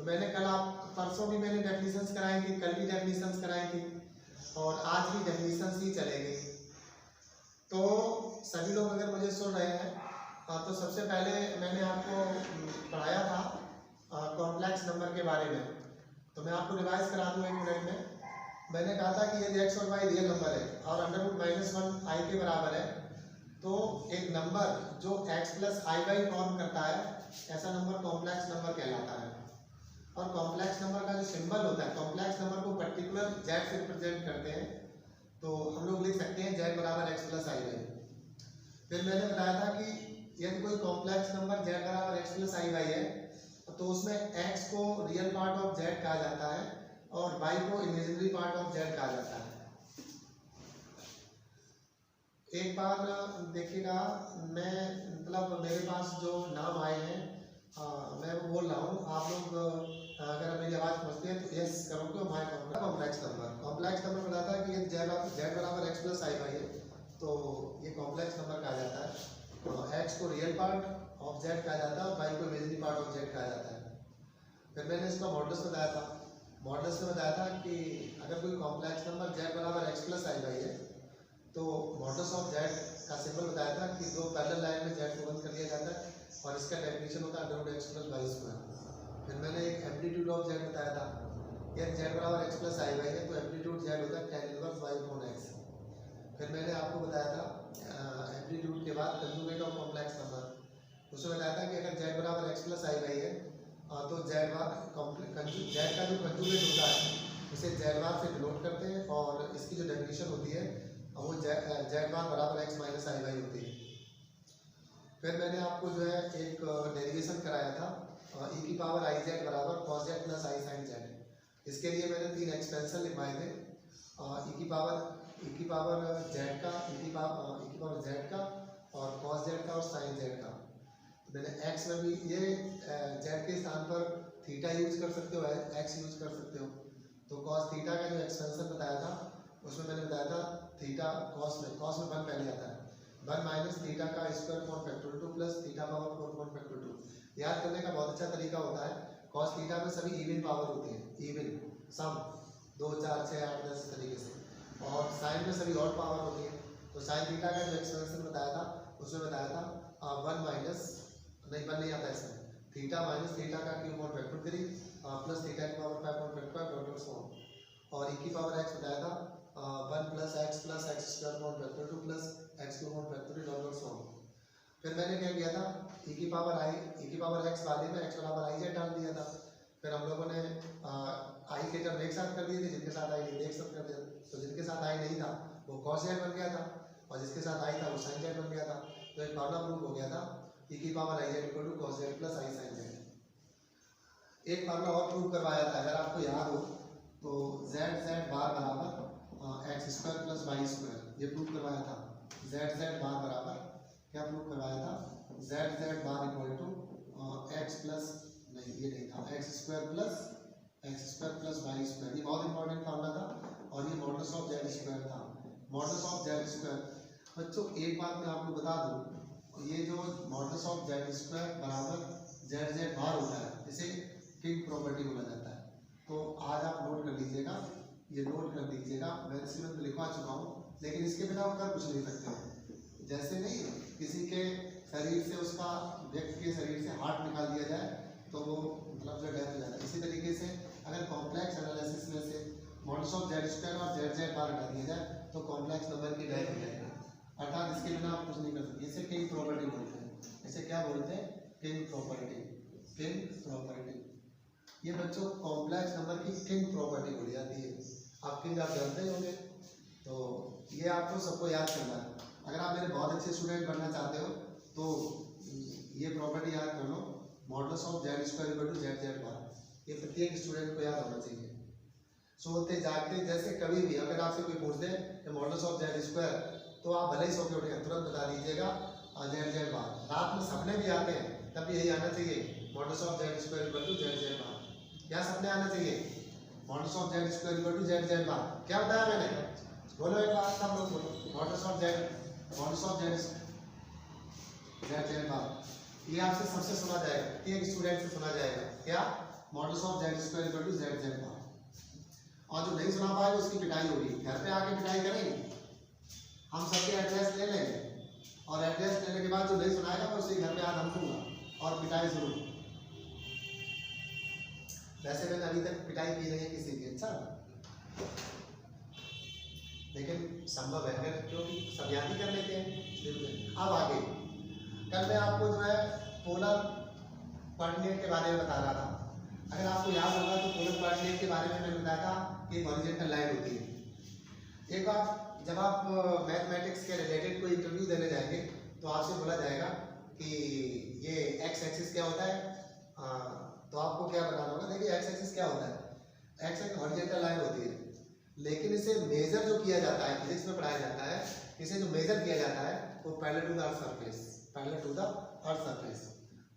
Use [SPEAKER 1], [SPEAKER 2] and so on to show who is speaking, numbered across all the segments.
[SPEAKER 1] मैंने कल आप परसों भी मैंने डेफिनेशंस कराई थी, कल भी डेफिनेशंस कराई थी और आज भी डेफिनेशंस ही चलेगी। तो सभी लोग अगर मुझे सुन रहे हैं तो सबसे पहले मैंने आपको पढ़ाया था कॉम्प्लेक्स नंबर के बारे में, तो मैं आपको रिवाइज करा दूँ 1 मिनट में। मैंने कहा था कि यदि x और y रियल नंबर है और √-1 i के बराबर है तो एक नंबर जो x + i/y फॉर्म करता है ऐसा नंबर कॉम्प्लेक्स नंबर कहलाता है। और कॉम्प्लेक्स नंबर का जो सिंबल होता है, कॉम्प्लेक्स नंबर को पर्टिकुलर z से रिप्रेजेंट करते हैं, तो हम लोग लिख सकते हैं z = x + i/y। फिर मैंने बताया था कि यदि कोई complex number z = x + i/y है तो उसमें x को रियल पार्ट ऑफ z कहा जाता है और y को इमेजिनरी पार्ट ऑफ z कहा जाता है। एक बार देखिएगा, मैं मतलब मेरे पास जो नाम आए हैं मैं वो बोल रहा हूँ, आप लोग अगर मेरी आवाज़ पहुँचती है तो यस करोगे और माय कॉम्प्लेक्स नंबर बताता है कि z = x + i/y है तो ये कॉम्प्लेक्स नंबर कहा जाता है। x को रियल पार्ट ऑफ z कहा जाता है और y को इमेजिनरी पार्ट ऑफ z कहा जाता है। फिर मैंने इसका मॉडल्स बताया था, मॉडल्स में बताया था कि अगर कोई complex number z = x + i/y है तो मॉडल्स ऑफ z का सिंबल बताया था कि 2 पैरेलल लाइन में z को बंद कर दिया जाता है और इसका डेफिनेशन होता है √x + y²। फिर मैंने एक एम्पलीट्यूड ऑफ z बताया था, यदि z = x + i/y है तो एम्पलीट्यूड z होता है tan 1 y/x। फिर मैंने आपको बताया था एम्पलीट्यूड के बाद कंजुगेट ऑफ कॉम्प्लेक्स नंबर, उसमें बताया था कि अगर z = x + i/y है तो z का जो कंजुगेट होता है उसे z बार से डिनोट करते हैं और इसकी जो डेफिनेशन होती है वो z बार = x - i/y होती है। फिर मैंने आपको जो है एक डेरिवेशन कराया था e⁻iz = cos z + i sin z। इसके लिए मैंने 3 एक्सपेंशन लिखवाए थे, e⁻z का और cos z का और sin z का। मैंने x में भी ये z के स्थान पर थीटा यूज कर सकते हो, x यूज कर सकते हो। तो cos थीटा का जो एक्सपेंशन बताया था उसमें मैंने बताया था थीटा cos में 1 पहले आता है, 1 - थीटा का square for factorial 2 plus theta power 4 for factorial 2। याद करने का बहुत अच्छा तरीका होता है, cos थीटा में सभी इवन पावर होती है, इवन सम 2 4 6 8 10 तरीके से, और साइन में सभी ऑड पावर होती है। तो साइन थीटा का जो एक्सपेंशन बताया था उसमें बताया था 1 नहीं आता इसमें, थीटा - थीटा का क्यूब और फैक्टर 3 प्लस थीटा की पावर 5 और फैक्टर 4 और e⁻x बताया था 1 + x + x² और फैक्टर 2 प्लस x³ और फैक्टर 3 और फिर मैंने क्या किया था e⁻x वाले में x = iz डाल दिया था। फिर हम लोगों ने i के टर्म एक साथ कर दिए थे, जिनके साथ i नहीं एक साथ कर दिया, तो जिनके साथ i नहीं था वो cos z बन गया था और जिसके साथ i था वो sin z बन गया था। तो एक फार्मूला प्रूव हो गया था e⁻iz = cos z + i sin z। एक फार्मूला और प्रूव करवाया था, अगर आपको याद हो तो z बार बराबर x² + y², ये प्रूव करवाया था। z बार बराबर क्या प्रूव करवाया था, z बार = x प्लस नहीं ये नहीं था x² + y²। ये बहुत इंपॉर्टेंट फार्मूला था और ये मॉडल्स ऑफ z² था। मॉडल्स ऑफ z², बच्चों एक बात मैं आपको बता दूं, ये जो मॉडल्स ऑफ z² बराबर z बार होता है इसे किंग प्रॉपर्टी बोला जाता है। तो आज आप नोट कर लीजिएगा, ये नोट कर लीजिएगा, मैं इसमें लिखवा चुका हूँ, लेकिन इसके बिना आप कर कुछ नहीं सकते। जैसे नहीं किसी के शरीर से उसका व्यक्ति के शरीर से हार्ट निकाल दिया जाए तो वो मतलब जो डेथ हो जाता है, इसी तरीके से अगर कॉम्प्लेक्स एनालिसिस में से मॉडल्स ऑफ z² और z बार हटा दिया जाए तो कॉम्प्लेक्स नंबर की डेथ हो जाएगी, अर्थात इसके बिना आप कुछ नहीं कर सकते। इसे किंग प्रॉपर्टी बोलते हैं, इसे क्या बोलते हैं, किंग प्रॉपर्टी। किंग प्रॉपर्टी ये बच्चों कॉम्प्लेक्स नंबर की किंग प्रॉपर्टी बोली जाती है। आप किंग आप जानते ही होंगे, तो ये आपको सबको याद करना है। अगर आप मेरे बहुत अच्छे स्टूडेंट बनना चाहते हो तो ये प्रॉपर्टी याद कर लो, मॉडल्स ऑफ z² = z बार। ये प्रत्येक स्टूडेंट को याद होना चाहिए। सोते जागते जैसे कभी भी अगर आपसे कोई पूछ दे कि मॉडल्स ऑफ z² तो आप भले ही सो के उठे तुरंत बता दीजिएगा z बार। रात में सपने भी आते हैं तब यही आना चाहिए, मॉडल्स ऑफ z² = z बार। क्या सपने आना चाहिए, मॉडल्स ऑफ z² = z बार। क्या बताया मैंने, बोलो एक बार सब लोग बोलो, मॉडल्स ऑफ z बार। ये आपसे सबसे सुना जाएगा, एक स्टूडेंट से सुना जाएगा, क्या models of Z square equal to Z Z bar. और जो नहीं सुना पाएगा उसकी पिटाई होगी, घर पे आके पिटाई करेंगे, हम सबके एड्रेस ले लेंगे और एड्रेस लेने के बाद जो नहीं सुनाएगा मैं उसी घर पे आज हम दूंगा और पिटाई शुरू। वैसे मैंने अभी तक पिटाई की नहीं है किसी की, अच्छा, लेकिन संभव है अगर, क्योंकि सब याद ही कर लेते हैं। अब आगे कल मैं आपको जो है पोलर कोऑर्डिनेट के बारे में बता रहा था। अगर आपको याद होगा तो पोलर कोऑर्डिनेट के बारे में मैंने बताया था कि हॉरिजॉन्टल लाइन होती है। एक बार जब आप मैथमेटिक्स के रिलेटेड कोई इंटरव्यू देने जाएंगे तो आपसे बोला जाएगा कि ये एक्स एक्सिस क्या होता है, तो आपको क्या बताना होगा। देखिए एक्स एक्सिस क्या होता है, एक्स एक हॉरिजॉन्टल लाइन होती है, लेकिन इसे मेजर जो किया जाता है फिजिक्स में पढ़ाया जाता है, इसे जो मेजर किया जाता है वो parallel to the earth surface, parallel to the earth surface.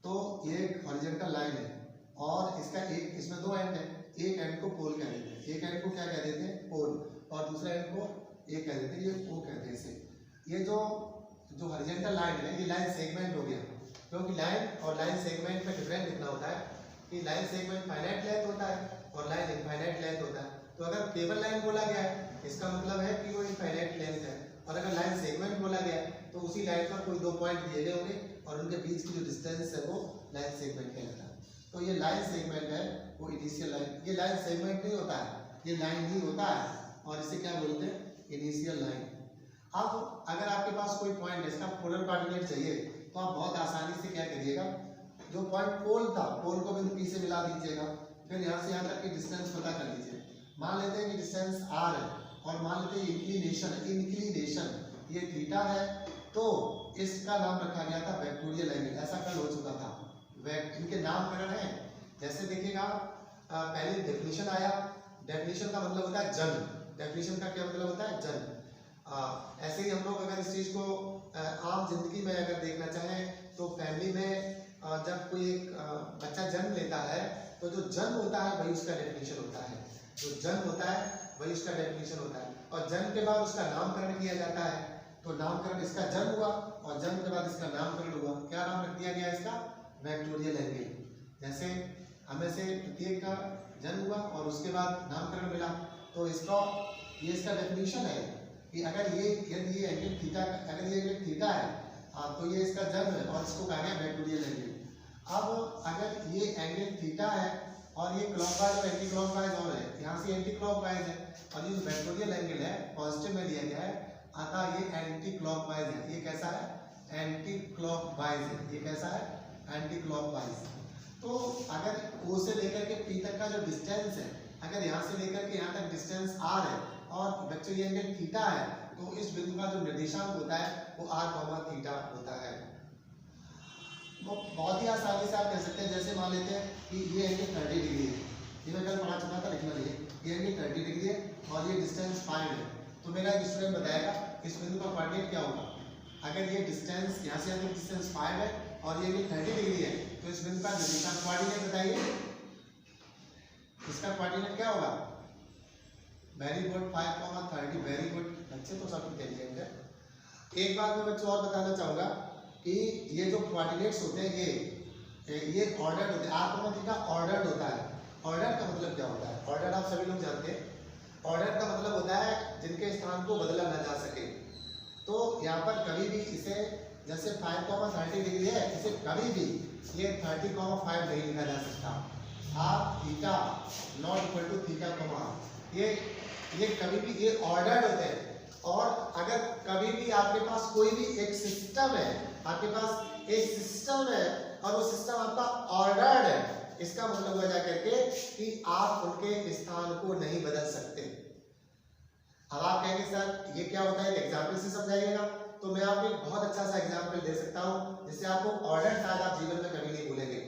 [SPEAKER 1] तो ये एक हॉरिजॉन्टल लाइन है और इसका एक, इसमें दो एंड है, एक एंड को पोल कह देते हैं, एक एंड को क्या कह देते हैं, पोल, और दूसरा एंड को ये कह देते हैं, ये ओ कहते हैं इसे। ये जो हॉरिजॉन्टल लाइन है ये लाइन सेगमेंट हो गया, क्योंकि लाइन और लाइन सेगमेंट में डिफरेंस इतना होता है कि लाइन सेगमेंट फाइनाइट लेंथ होता है और लाइन इनफाइनाइट लेंथ होता है। तो अगर केबल लाइन बोला गया है इसका मतलब है कि वो इनफाइनाइट लेंथ है, और अगर लाइन सेगमेंट बोला गया है तो उसी लाइन पर कोई दो पॉइंट दिए गए होंगे और उनके बीच की जो डिस्टेंस है वो लाइन सेगमेंट कहलाता है। तो ये लाइन सेगमेंट है, वो इनिशियल लाइन, ये लाइन सेगमेंट नहीं होता है, ये लाइन ही होता है और इसे क्या बोलते हैं, इनिशियल लाइन। अब अगर आपके पास कोई पॉइंट है, इसका पोलर कोऑर्डिनेट चाहिए, तो आप बहुत आसानी से क्या करिएगा, जो पॉइंट पोल था पोल को बिंदु P से मिला दीजिएगा, फिर यहाँ से यहाँ तक की डिस्टेंस पता कर लीजिए। मान लेते हैं कि डिस्टेंस r है और मान लेते हैं इंक्लिनेशन ये थीटा है, तो इसका नाम रखा गया था वेक्टोरियल एंगल। ऐसा कल हो चुका था, इनके नामकरण है। जैसे देखिएगा पहले डेफिनेशन आया, डेफिनेशन का मतलब होता है जन्म, डेफिनेशन का क्या मतलब होता है, जन्म। ऐसे ही हम लोग अगर इस चीज को आम जिंदगी में अगर देखना चाहें तो फैमिली में जब कोई एक बच्चा जन्म लेता है तो जो जन्म होता है वही उसका डेफिनेशन होता है, जो जन्म होता है वही उसका डेफिनेशन होता है। और जन्म के बाद उसका नामकरण किया जाता है, तो नामकरण, इसका जन्म हुआ और जन्म के बाद इसका नामकरण हुआ, क्या नाम रख दिया गया इसका, वेक्टोरियल एंगल। जैसे हमें से प्रत्येक का जन्म हुआ और उसके बाद नामकरण मिला, तो इसका ये इसका डेफिनेशन है कि अगर ये यदि ये एंगल थीटा, अगर ये एंगल थीटा है तो ये इसका जन्म है और इसको कहा गया वेक्टोरियल एंगल। अब अगर ये एंगल थीटा है और ये क्लॉकवाइज और एंटी क्लॉकवाइज और है, यहाँ से एंटी क्लॉकवाइज है और ये जो वेक्टोरियल एंगल है पॉजिटिव में लिया गया है, अतः ये एंटी क्लॉकवाइज है। ये कैसा है, एंटी क्लॉकवाइज है, ये कैसा है, एंटी क्लॉकवाइज। तो अगर O से लेकर के P तक का जो डिस्टेंस है, अगर यहाँ से लेकर के यहाँ तक डिस्टेंस r है और वेक्टोरियल एंगल थीटा है, तो इस बिंदु का जो निर्देशांक होता है वो r, थीटा होता है। वो बहुत ही आसानी से आप कह सकते हैं, जैसे मान लेते हैं कि ये एंगल 30 डिग्री है, ये मैं कल पढ़ा चुका था, लिखना नहीं है, ये एंगल 30 डिग्री है और ये डिस्टेंस 5 है। तो मेरा एक स्टूडेंट बताएगा इस बिंदु का कोऑर्डिनेट क्या होगा। अगर ये डिस्टेंस यहाँ से यहाँ तक डिस्टेंस 5 है और ये एंगल 30 डिग्री है, तो इस बिंदु का निर्देशांक कोऑर्डिनेट बताइए, इसका कोऑर्डिनेट क्या होगा। वेरी गुड, 5,30, वेरी गुड, बच्चे तो सब इंटेलिजेंट है। एक बात मैं बच्चों और बताना चाहूँगा कि ये जो कोऑर्डिनेट्स होते हैं ये ऑर्डर्ड होते हैं, r, थीटा ऑर्डर्ड होता है। ऑर्डर का मतलब क्या होता है, ऑर्डर आप सभी लोग जानते हैं, ऑर्डर का मतलब होता है जिनके स्थान को बदला ना जा सके। तो यहाँ पर कभी भी इसे, जैसे 5,30 डिग्री है, इसे कभी भी ये 30,5 नहीं लिखा जा सकता। आप theta not equal to theta comma, ये कभी भी ये ऑर्डर्ड होते हैं। और अगर कभी भी आपके पास कोई भी एक सिस्टम है, आपके पास एक सिस्टम है और वो सिस्टम आपका ऑर्डर्ड है, इसका मतलब हुआ जा करके कि आप उनके स्थान को नहीं बदल सकते। अब आप कहेंगे सर ये क्या होता है, एग्जाम्पल से समझाइएगा, तो मैं आपको एक बहुत अच्छा सा एग्जाम्पल दे सकता हूँ जिससे आपको ऑर्डर शायद आप जीवन में कभी नहीं भूलेंगे।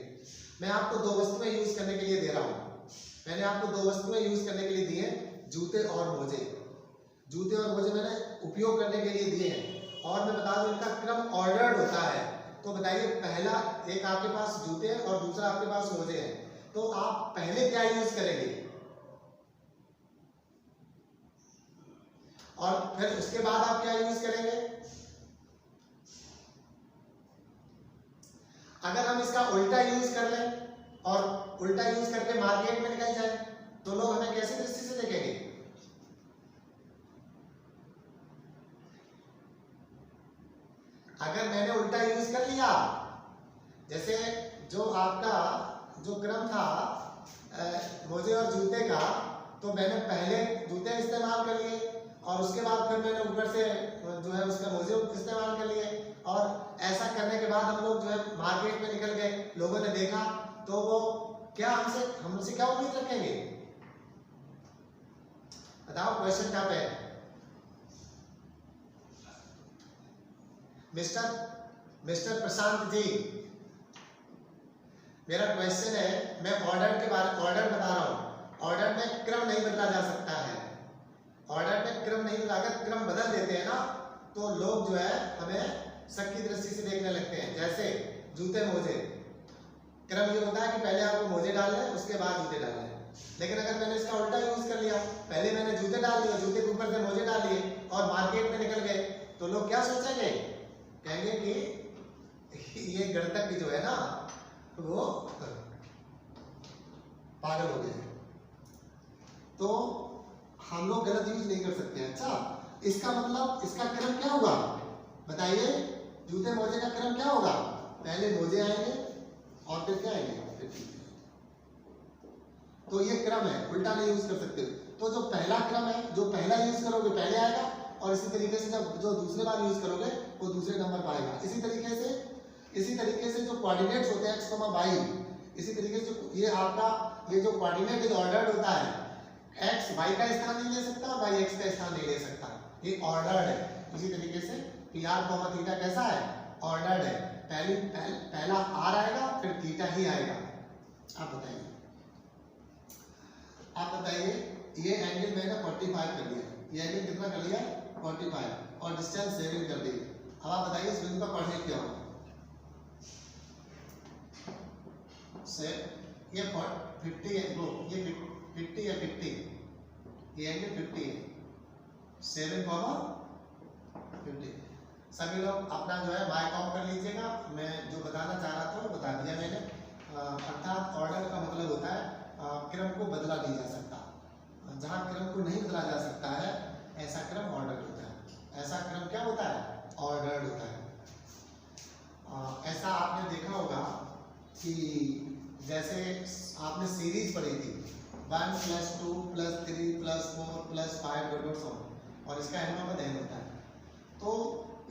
[SPEAKER 1] मैं आपको दो वस्तुएं यूज करने के लिए दे रहा हूँ, मैंने आपको दो वस्तुएं यूज करने के लिए दी है, जूते और मोजे। जूते और मोजे मैंने उपयोग करने के लिए दिए हैं और मैं बता दूं इनका क्रम ऑर्डर्ड होता है। तो बताइए, पहला एक आपके पास जूते हैं और दूसरा आपके पास मोजे हैं, तो आप पहले क्या यूज करेंगे और फिर उसके बाद आप क्या यूज करेंगे। अगर हम इसका उल्टा यूज कर लें और उल्टा यूज करके मार्केट में निकल जाए तो लोग हमें कैसे दृष्टि से देखेंगे? अगर मैंने उल्टा यूज कर लिया, जैसे जो आपका जो क्रम था मोजे और जूते का, तो मैंने पहले जूते इस्तेमाल कर लिए और उसके बाद फिर मैंने ऊपर से जो है उसका मोजे इस्तेमाल कर लिए, और ऐसा करने के बाद हम लोग जो है मार्केट में निकल गए, लोगों ने देखा तो वो क्या हमसे क्या उम्मीद रखेंगे? बताओ, क्वेश्चन क्या पे है? मिस्टर प्रशांत जी, मेरा क्वेश्चन है, मैं ऑर्डर बता रहा हूं। ऑर्डर में क्रम नहीं बदला जा सकता है। ऑर्डर में क्रम नहीं बदला, अगर क्रम बदल देते हैं ना तो लोग जो है हमें शक की दृष्टि से देखने लगते हैं। जैसे जूते मोजे, क्रम ये होता है कि पहले आपको मोजे डालने उसके बाद जूते डालने। लेकिन अगर मैंने इसका उल्टा यूज कर लिया, पहले मैंने जूते डाल लिए, जूते के ऊपर से मोजे डाल लिए और मार्केट में निकल गए, तो लोग क्या सोचेंगे? कहेंगे कि ये गणतज्ञ जो है ना वो पागल हो गए। तो हम लोग गलत यूज नहीं कर सकते। अच्छा, इसका मतलब इसका क्रम क्या होगा बताइए? जूते मोजे का क्रम क्या होगा? पहले मोजे आएंगे और फिर क्या आएंगे? तो ये क्रम है, उल्टा नहीं यूज कर सकते। तो जो पहला क्रम है, जो पहला यूज करोगे पहले आएगा, और इसी तरीके से जब जो दूसरे बार यूज करोगे वो दूसरे नंबर पर आएगा। इसी तरीके से जो कोऑर्डिनेट्स होते हैं x, y, इसी तरीके से ये आपका ये जो कोऑर्डिनेट इज ऑर्डर्ड होता है, x y का स्थान नहीं ले सकता, y x का स्थान नहीं ले सकता, ये ऑर्डर्ड है। इसी तरीके से r, थीटा कैसा है? ऑर्डर्ड है। पहला r आएगा फिर थीटा ही आएगा। आप बताइए ये एंगल मैंने 45 कर दिया, ये एंगल कितना कर लिया? 45, और डिस्टेंस 7 कर दी। अब आप बताइए इस बिंदु का कोऑर्डिनेट क्या होगा? ये 50 है, ये 50 है, 50, ये एंगल 50 है, 7,50। सभी लोग अपना जो है माइक ऑफ कर लीजिएगा। मैं जो बताना चाह रहा था वो बता दिया मैंने। अर्थात ऑर्डर का मतलब होता है क्रम को बदला नहीं जा सकता। जहाँ क्रम को नहीं बदला जा सकता है ऐसा क्रम ऑर्डर होता है। ऐसा क्रम क्या होता है? ऑर्डर्ड होता है। ऐसा आपने देखा होगा कि जैसे आपने सीरीज पढ़ी थी 1 + 2 + 3 + 4 + 5 और इसका n का n होता है। तो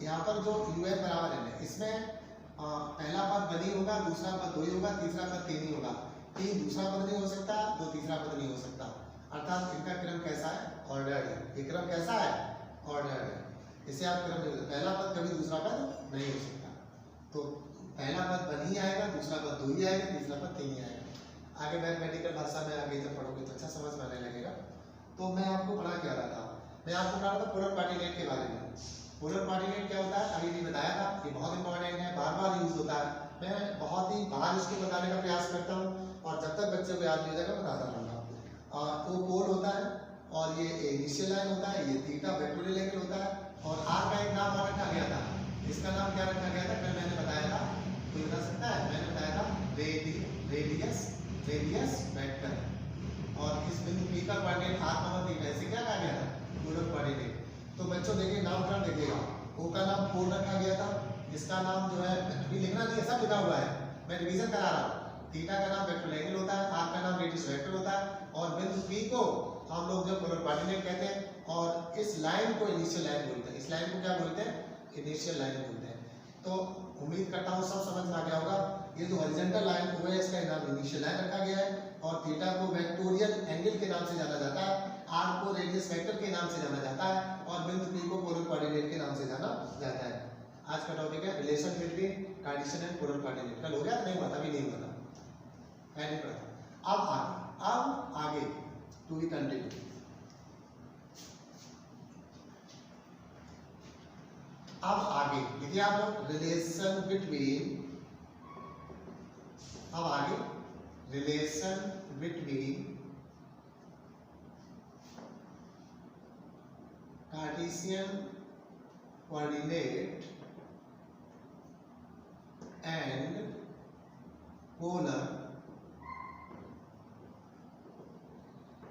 [SPEAKER 1] यहाँ पर जो UN बराबर n है, इसमें पहला पद बनी होगा, दूसरा पद 2 ही होगा, तीसरा पद 3 ही होगा। 3 दूसरा पद नहीं हो सकता, 2 तीसरा पद नहीं हो सकता। अर्थात इनका क्रम कैसा है? ऑर्डर्ड है। ये क्रम कैसा है? ऑर्डर्ड है। इसे आप क्रम नहीं, पहला पद कभी दूसरा पद नहीं हो सकता। तो पहला पद बन ही आएगा, दूसरा पद 2 ही आएगा, तीसरा पद 3 ही आएगा। आगे मैथमेटिकल भाषा में आगे जब पढ़ोगे तो अच्छा समझ में आने लगेगा। तो मैं आपको पढ़ा क्या रहा था? मैं आपको पढ़ा रहा था पोलर कोऑर्डिनेट के बारे में। पोलर कोऑर्डिनेट क्या होता है अभी भी बताया था, ये बहुत इंपॉर्टेंट है, बार बार यूज होता है। मैं बहुत ही बार इसको बताने का प्रयास करता हूँ और जब तक बच्चे को याद नहीं हो जाएगा बताता रहूँगा। वो पोल होता है और ये इनिशियल लाइन होता है, ये थीटा वेक्टोरियल एंगल होता है, और आर का एक नाम रखा गया था। इसका नाम क्या रखा गया था? कल मैंने बताया था, कोई बता सकता है? मैंने बताया था रेडियस वेक्टर। और इस बिंदु P का कोऑर्डिनेट r, थीटा, इसे क्या कहा गया था? Polar coordinate. तो बच्चों देखिए नामकरण देखिएगा, O का नाम पोल रखा गया था, इसका नाम जो है अभी लिखना नहीं है, सब लिखा हुआ है, मैं रिवीजन करा रहा हूँ। थीटा का नाम वेक्टर एंगल होता है, r का नाम रेडियस वेक्टर होता है, और बिंदु P को हम लोग जो पोलर कोऑर्डिनेट कहते हैं, और इस लाइन को इनिशियल लाइन बोलते हैं। इस लाइन को क्या बोलते हैं? इनिशियल लाइन बोलते हैं। तो उम्मीद करता हूँ सब समझ में आ गया होगा। ये जो हॉरिजॉन्टल लाइन को है इसका नाम इनिशियल लाइन रखा गया है, और थीटा को वेक्टोरियल एंगल के नाम से जाना जाता है, r को रेडियस वेक्टर के नाम से जाना जाता है, और बिंदु P को पोलर कोऑर्डिनेट के नाम से जाना जाता है। आज का टॉपिक है relation between Cartesian and polar coordinate. कल हो गया? नहीं हुआ था, अभी नहीं हुआ था, नहीं पढ़ा। अब आगे टू बी कंटिन्यू। अब आगे देखिए आप लोग रिलेशन बिटवीन, अब आगे relation between Cartesian coordinate and polar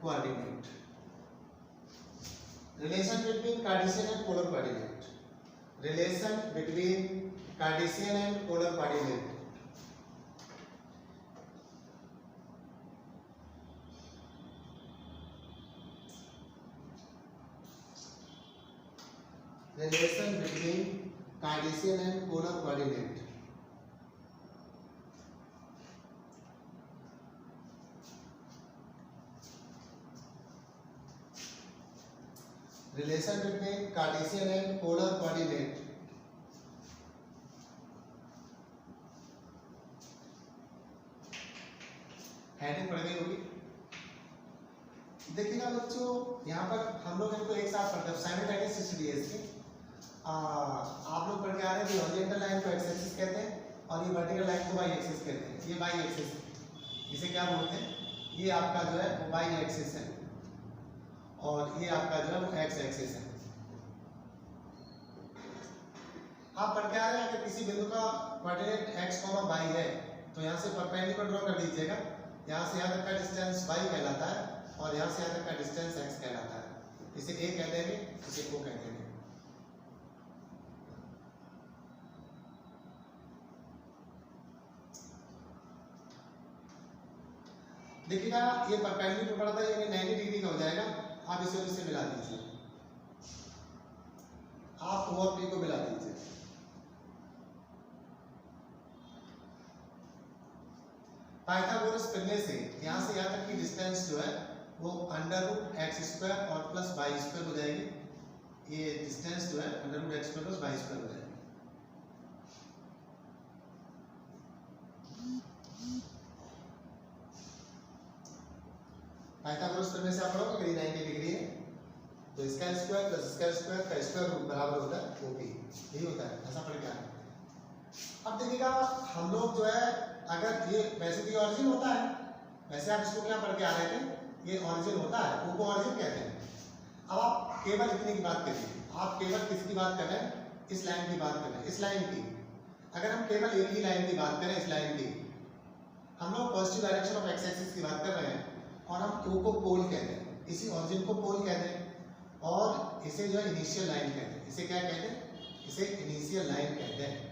[SPEAKER 1] coordinate, relation between Cartesian and polar coordinate, relation between Cartesian and polar coordinate, relation between Cartesian and polar coordinate, relation between Cartesian and polar coordinate, heading पढ़ गई होगी। देखिएगा बच्चों, यहाँ पर हम लोग इनको एक साथ पढ़ते हैं, साइमल्टेनियस स्टडी है इसकी। आप लोग पढ़ के आ रहे हैं, हॉरिजॉन्टल लाइन को एक्स एक्सिस कहते हैं और ये वर्टिकल लाइन को वाई एक्सिस कहते हैं। ये वाई एक्सिस इसे क्या बोलते हैं, ये आपका जो है वो वाई एक्सिस है और ये आपका जो है वो एक्स एक्सिस है। आप पढ़ के आ रहे हैं, अगर किसी बिंदु का कोऑर्डिनेट x, y है तो यहाँ से परपेंडिकुलर ड्रॉ कर दीजिएगा। यहाँ से यहाँ तक का डिस्टेंस y कहलाता है और यहाँ से यहाँ तक का डिस्टेंस x कहलाता है। इसे a कह देंगे, इसे o कह देंगे। देखिएगा ये परपेंडिकुलर पड़ा था, यानी 90 डिग्री का हो जाएगा। आप इसे और इसे मिला दीजिए, आप O और P को मिला दीजिए। पाइथागोरस प्रमेय से यहाँ से यहाँ तक की डिस्टेंस जो है वो √x² और प्लस y² हो जाएगी। ये डिस्टेंस जो है √x² प्लस y² हो जाएगी। पाइथागोरस प्रमेय से आप पढ़ोगे कि 90 डिग्री है तो इसका स्क्वायर प्लस इसका स्क्वायर का स्क्वायर रूट बराबर होता है OP, यही होता है, ऐसा पढ़ के आए। अब देखिएगा हम लोग जो है, अगर ये वैसे भी ऑरिजिन होता है, वैसे आप इसको क्या पढ़ के आ रहे थे, ये ऑरिजिन होता है, O को ऑरिजिन कहते हैं। अब आप केवल इतने की बात करिए, आप केवल किसकी बात कर रहे हैं, इस लाइन की बात कर रहे हैं, इस लाइन की। अगर हम केवल एक ही लाइन की बात करें, इस लाइन की, हम लोग positive direction of x axis की बात कर रहे हैं और हम O को पोल कहते हैं, इसी ऑरिजिन को पोल कहते हैं और इसे जो है इनिशियल लाइन कहते हैं। इसे क्या कहते हैं, इसे इनिशियल लाइन कहते हैं।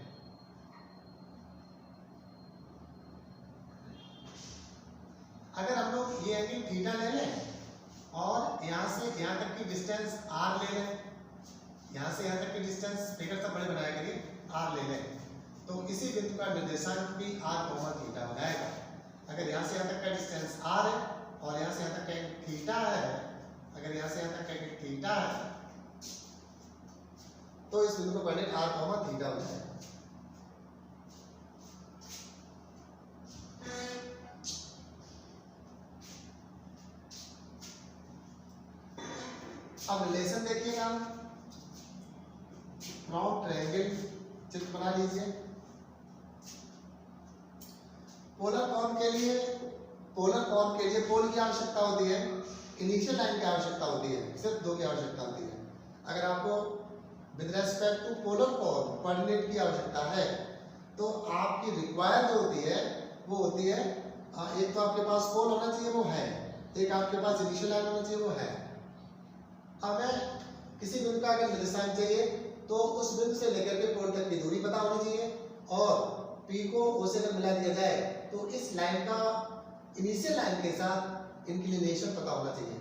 [SPEAKER 1] अगर हम लोग ये एंगल थीटा ले लें और यहाँ से यहाँ तक की डिस्टेंस r ले लें, यहाँ से यहाँ तक की डिस्टेंस फिगर सब बड़े बनाया करिए, r ले लें, तो इसी बिंदु का निर्देशांक भी r, थीटा हो जाएगा। अगर यहाँ से यहाँ तक का डिस्टेंस r है और यहाँ से यहाँ तक का एंगल थीटा है, अगर यहाँ से यहाँ तक का एंगल थीटा है तो इस बिंदु का कोऑर्डिनेट r, थीटा हो जाएगा। अब रिलेशन देखिएगा, फ्रॉम ट्रायंगल चित्र बना लीजिए। पोलर फॉर्म के लिए पोल की आवश्यकता होती है, इनिशियल लाइन की आवश्यकता होती है, सिर्फ दो की आवश्यकता होती है। अगर आपको with respect to polar form coordinate की आवश्यकता है तो आपकी रिक्वायर जो होती है वो होती है, एक तो आपके पास पोल होना चाहिए, वो है, एक आपके पास इनिशियल लाइन होना चाहिए, वो है। हमें किसी बिंदु का अगर निर्देशांक चाहिए तो उस बिंदु से लेकर के पोल तक की दूरी पता होनी चाहिए और P को O से अगर मिला दिया जाए तो इस लाइन का इनिशियल लाइन के साथ इंक्लिनेशन पता होना चाहिए।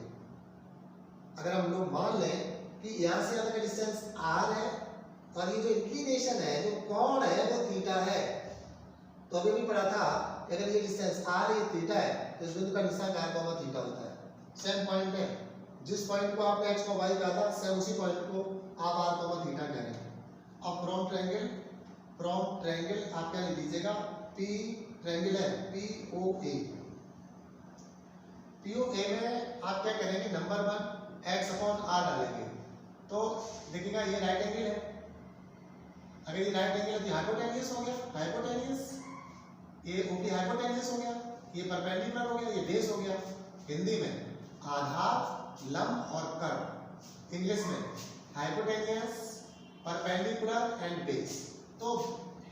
[SPEAKER 1] अगर हम लोग मान लें कि यहाँ से यहाँ तक डिस्टेंस r है और ये जो इंक्लिनेशन है, जो कोण है वो थीटा है, तो अभी भी पढ़ा था अगर ये डिस्टेंस r है, थीटा है, तो इस बिंदु का निर्देशांक r, थीटा होता है। सेम पॉइंट है, जिस पॉइंट को आपने x को y कहा था, सेम उसी पॉइंट को आप r, थीटा कह रहे हैं। अब फ्रॉम ट्रायंगल आप क्या ले लीजिएगा, P ट्रायंगल है POA। POA में आप क्या करेंगे, नंबर 1 x/r डालेंगे। तो देखिएगा ये राइट एंगल है, अगर ये राइट एंगल है तो हाइपोटेन्यूज हो गया, ये OP हाइपोटेन्यूज हो गया, ये परपेंडिकुलर हो गया, ये बेस हो गया। हिंदी में आधार, लंब और कर्व, इंग्लिश में हाइपोटेन्यूज, परपेंडिकुलर एंड बेस। तो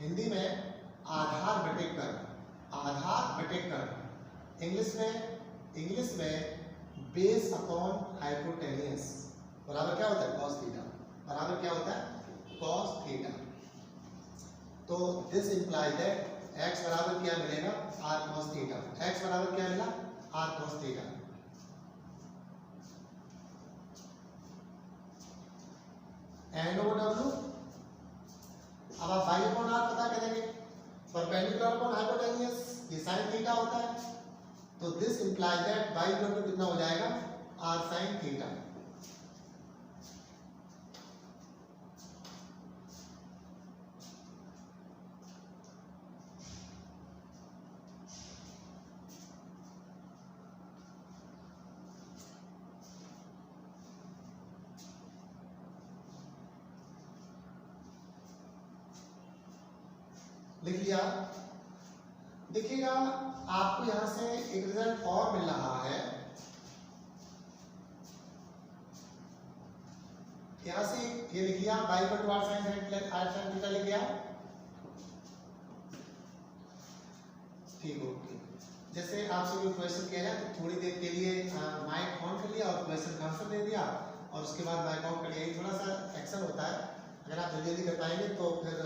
[SPEAKER 1] हिंदी में आधार बटे कर्व, इंग्लिश में बेस अपॉन हाइपोटेनियस बराबर क्या होता है कॉस थीटा, बराबर क्या होता है कॉस थीटा। तो दिस इंप्लाई दैट x बराबर क्या मिलेगा r cos थीटा, x बराबर क्या मिला r cos थीटा। NOW अब आप y अपॉन r पता करेंगे, परपेंडिकुलर अपॉन हाइपोटेनियस ये sin थीटा होता है, तो this imply that y equal to कितना हो जाएगा r sin थीटा। लिख लिया। देखिएगा आपको यहां से एक रिजल्ट और मिल रहा है, यहां से ये लिख लिया y equal to r sin theta लिख लिया, ठीक हो। जैसे आपसे कोई क्वेश्चन किया जाए तो थोड़ी देर के लिए माइक ऑन कर लिया और क्वेश्चन का आंसर दे दिया और उसके बाद माइक ऑफ कर लिया, थोड़ा सा एक्शन होता है। अगर आप जल्दी जल्दी कर पाएंगे तो फिर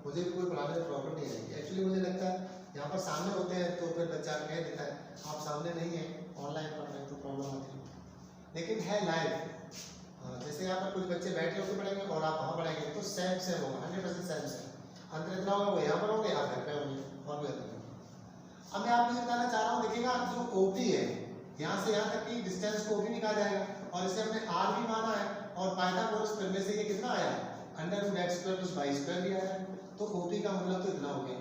[SPEAKER 1] मुझे भी कोई पढ़ाने में प्रॉब्लम नहीं आएगी। एक्चुअली मुझे लगता है यहाँ पर सामने होते हैं तो फिर बच्चा कह देता है, आप सामने नहीं है ऑनलाइन पढ़ रहे हैं तो प्रॉब्लम आती है, लेकिन है लाइव। जैसे यहाँ पर कुछ बच्चे बैठे होकर पढ़ेंगे और आप वहाँ पढ़ेंगे तो सेम सेम होगा, 100% सेम सेम। अंतर इतना होगा वो यहाँ पर होंगे आप घर पे होंगे और भी अंतर। अब मैं आपको ये बताना चाह रहा हूँ, देखिएगा जो OP है यहाँ से यहाँ तक की डिस्टेंस को OP निकाला जाएगा और इसे हमने R भी माना है और पाइथागोरस थ्योरम से ये कितना आया √x² + y² भी आया है, तो OP का मतलब तो इतना हो गया।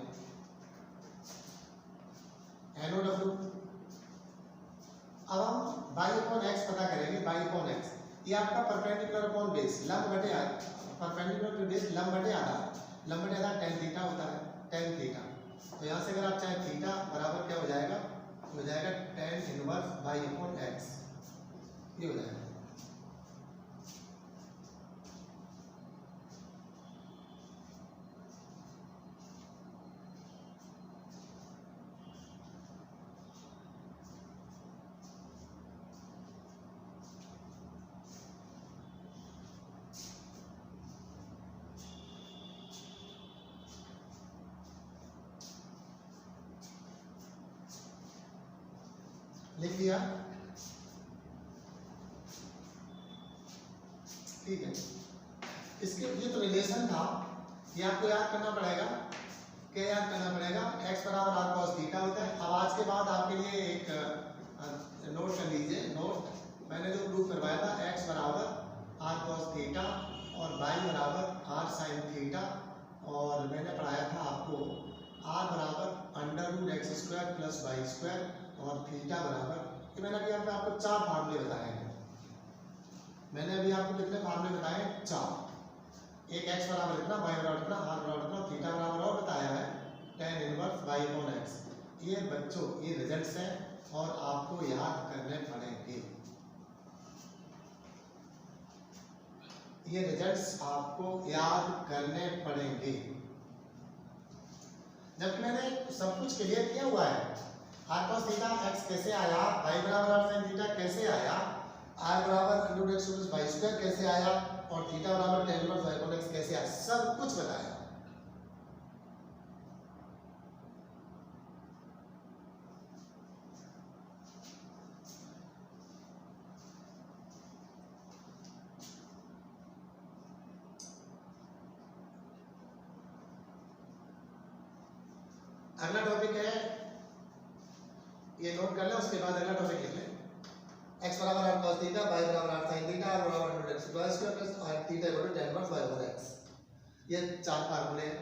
[SPEAKER 1] NOW अब हम y अपॉन x पता करेंगे, y अपॉन x ये आपका परपेंडिकुलर अपॉन बेस लंब बटे आधा, परपेंडिकुलर टू बेस लंब बटे आधा, लंब बटे आधा tan थीटा होता है, tan थीटा। तो यहाँ से अगर आप चाहें थीटा बराबर क्या हो जाएगा, हो जाएगा tan inverse y upon x, ये हो जाएगा। लिख लिया, ठीक है। इसके ये तो रिलेशन था, ये आपको याद करना पड़ेगा, क्या याद करना पड़ेगा, x बराबर r cos थीटा होता है। अब आज के बाद आपके लिए एक नोट कर लीजिए, नोट मैंने जो प्रूव करवाया था x बराबर r cos थीटा और y बराबर r sin थीटा, और मैंने पढ़ाया था आपको r बराबर √x² + y² और थीटा बराबर, ये मैंने अभी आपको 4 फार्मूले बताए हैं। मैंने अभी आपको कितने फार्मूले बताए 4, एक x बराबर इतना, y बराबर इतना, r बराबर इतना, थीटा बराबर और बताया है tan inverse y upon x। ये बच्चों ये रिजल्ट्स हैं और आपको याद करने पड़ेंगे, ये रिजल्ट्स आपको याद करने पड़ेंगे। जबकि मैंने सब कुछ क्लियर किया हुआ है, r cos थीटा x कैसे आया, y बराबर r sin थीटा कैसे आया, r बराबर √x + y² कैसे आया और थीटा बराबर tan inverse y upon x कैसे आया, सब कुछ बताया। अगला टॉपिक है, ये नोट कर ले, उसके बाद अगला टॉपिक लिख ले, x बराबर r cos थीटा, y बराबर r sin थीटा, r बराबर √x + y² और theta equal to tan inverse y upon x। ये 4 फार्मूले हैं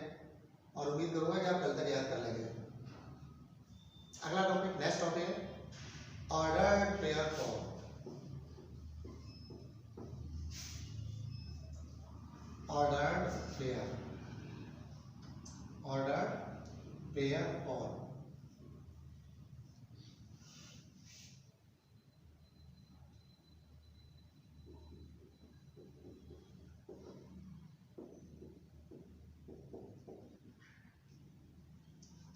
[SPEAKER 1] और उम्मीद करूंगा कि आप कल तक याद कर लेंगे। अगला टॉपिक, नेक्स्ट टॉपिक है ordered pair form. Ordered pair, ordered pair form.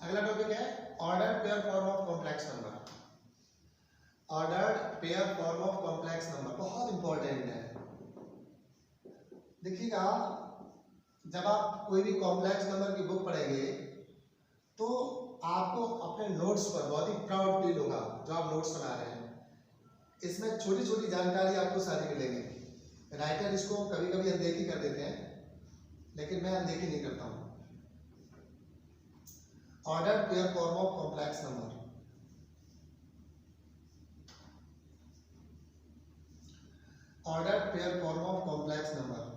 [SPEAKER 1] अगला टॉपिक है ordered pair form of complex number. Ordered pair form of complex number बहुत इंपॉर्टेंट है। देखिएगा, जब आप कोई भी कॉम्प्लेक्स नंबर की बुक पढ़ेंगे तो आपको अपने नोट्स पर बहुत ही प्राउड फील होगा जो आप नोट्स बना रहे हैं। इसमें छोटी छोटी जानकारी आपको सारी मिलेगी। राइटर इसको कभी कभी अनदेखी कर देते हैं, लेकिन मैं अनदेखी नहीं करता हूँ। Ordered pair form of complex number, ordered pair form of complex number.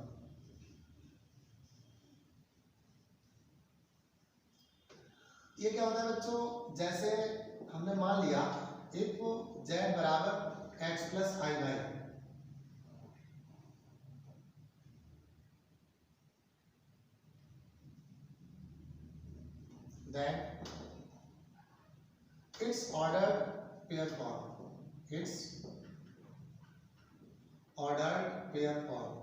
[SPEAKER 1] ये क्या होता है बच्चों, जैसे हमने मान लिया इफ z बराबर x plus I Y, then its ordered pair form, its ordered pair form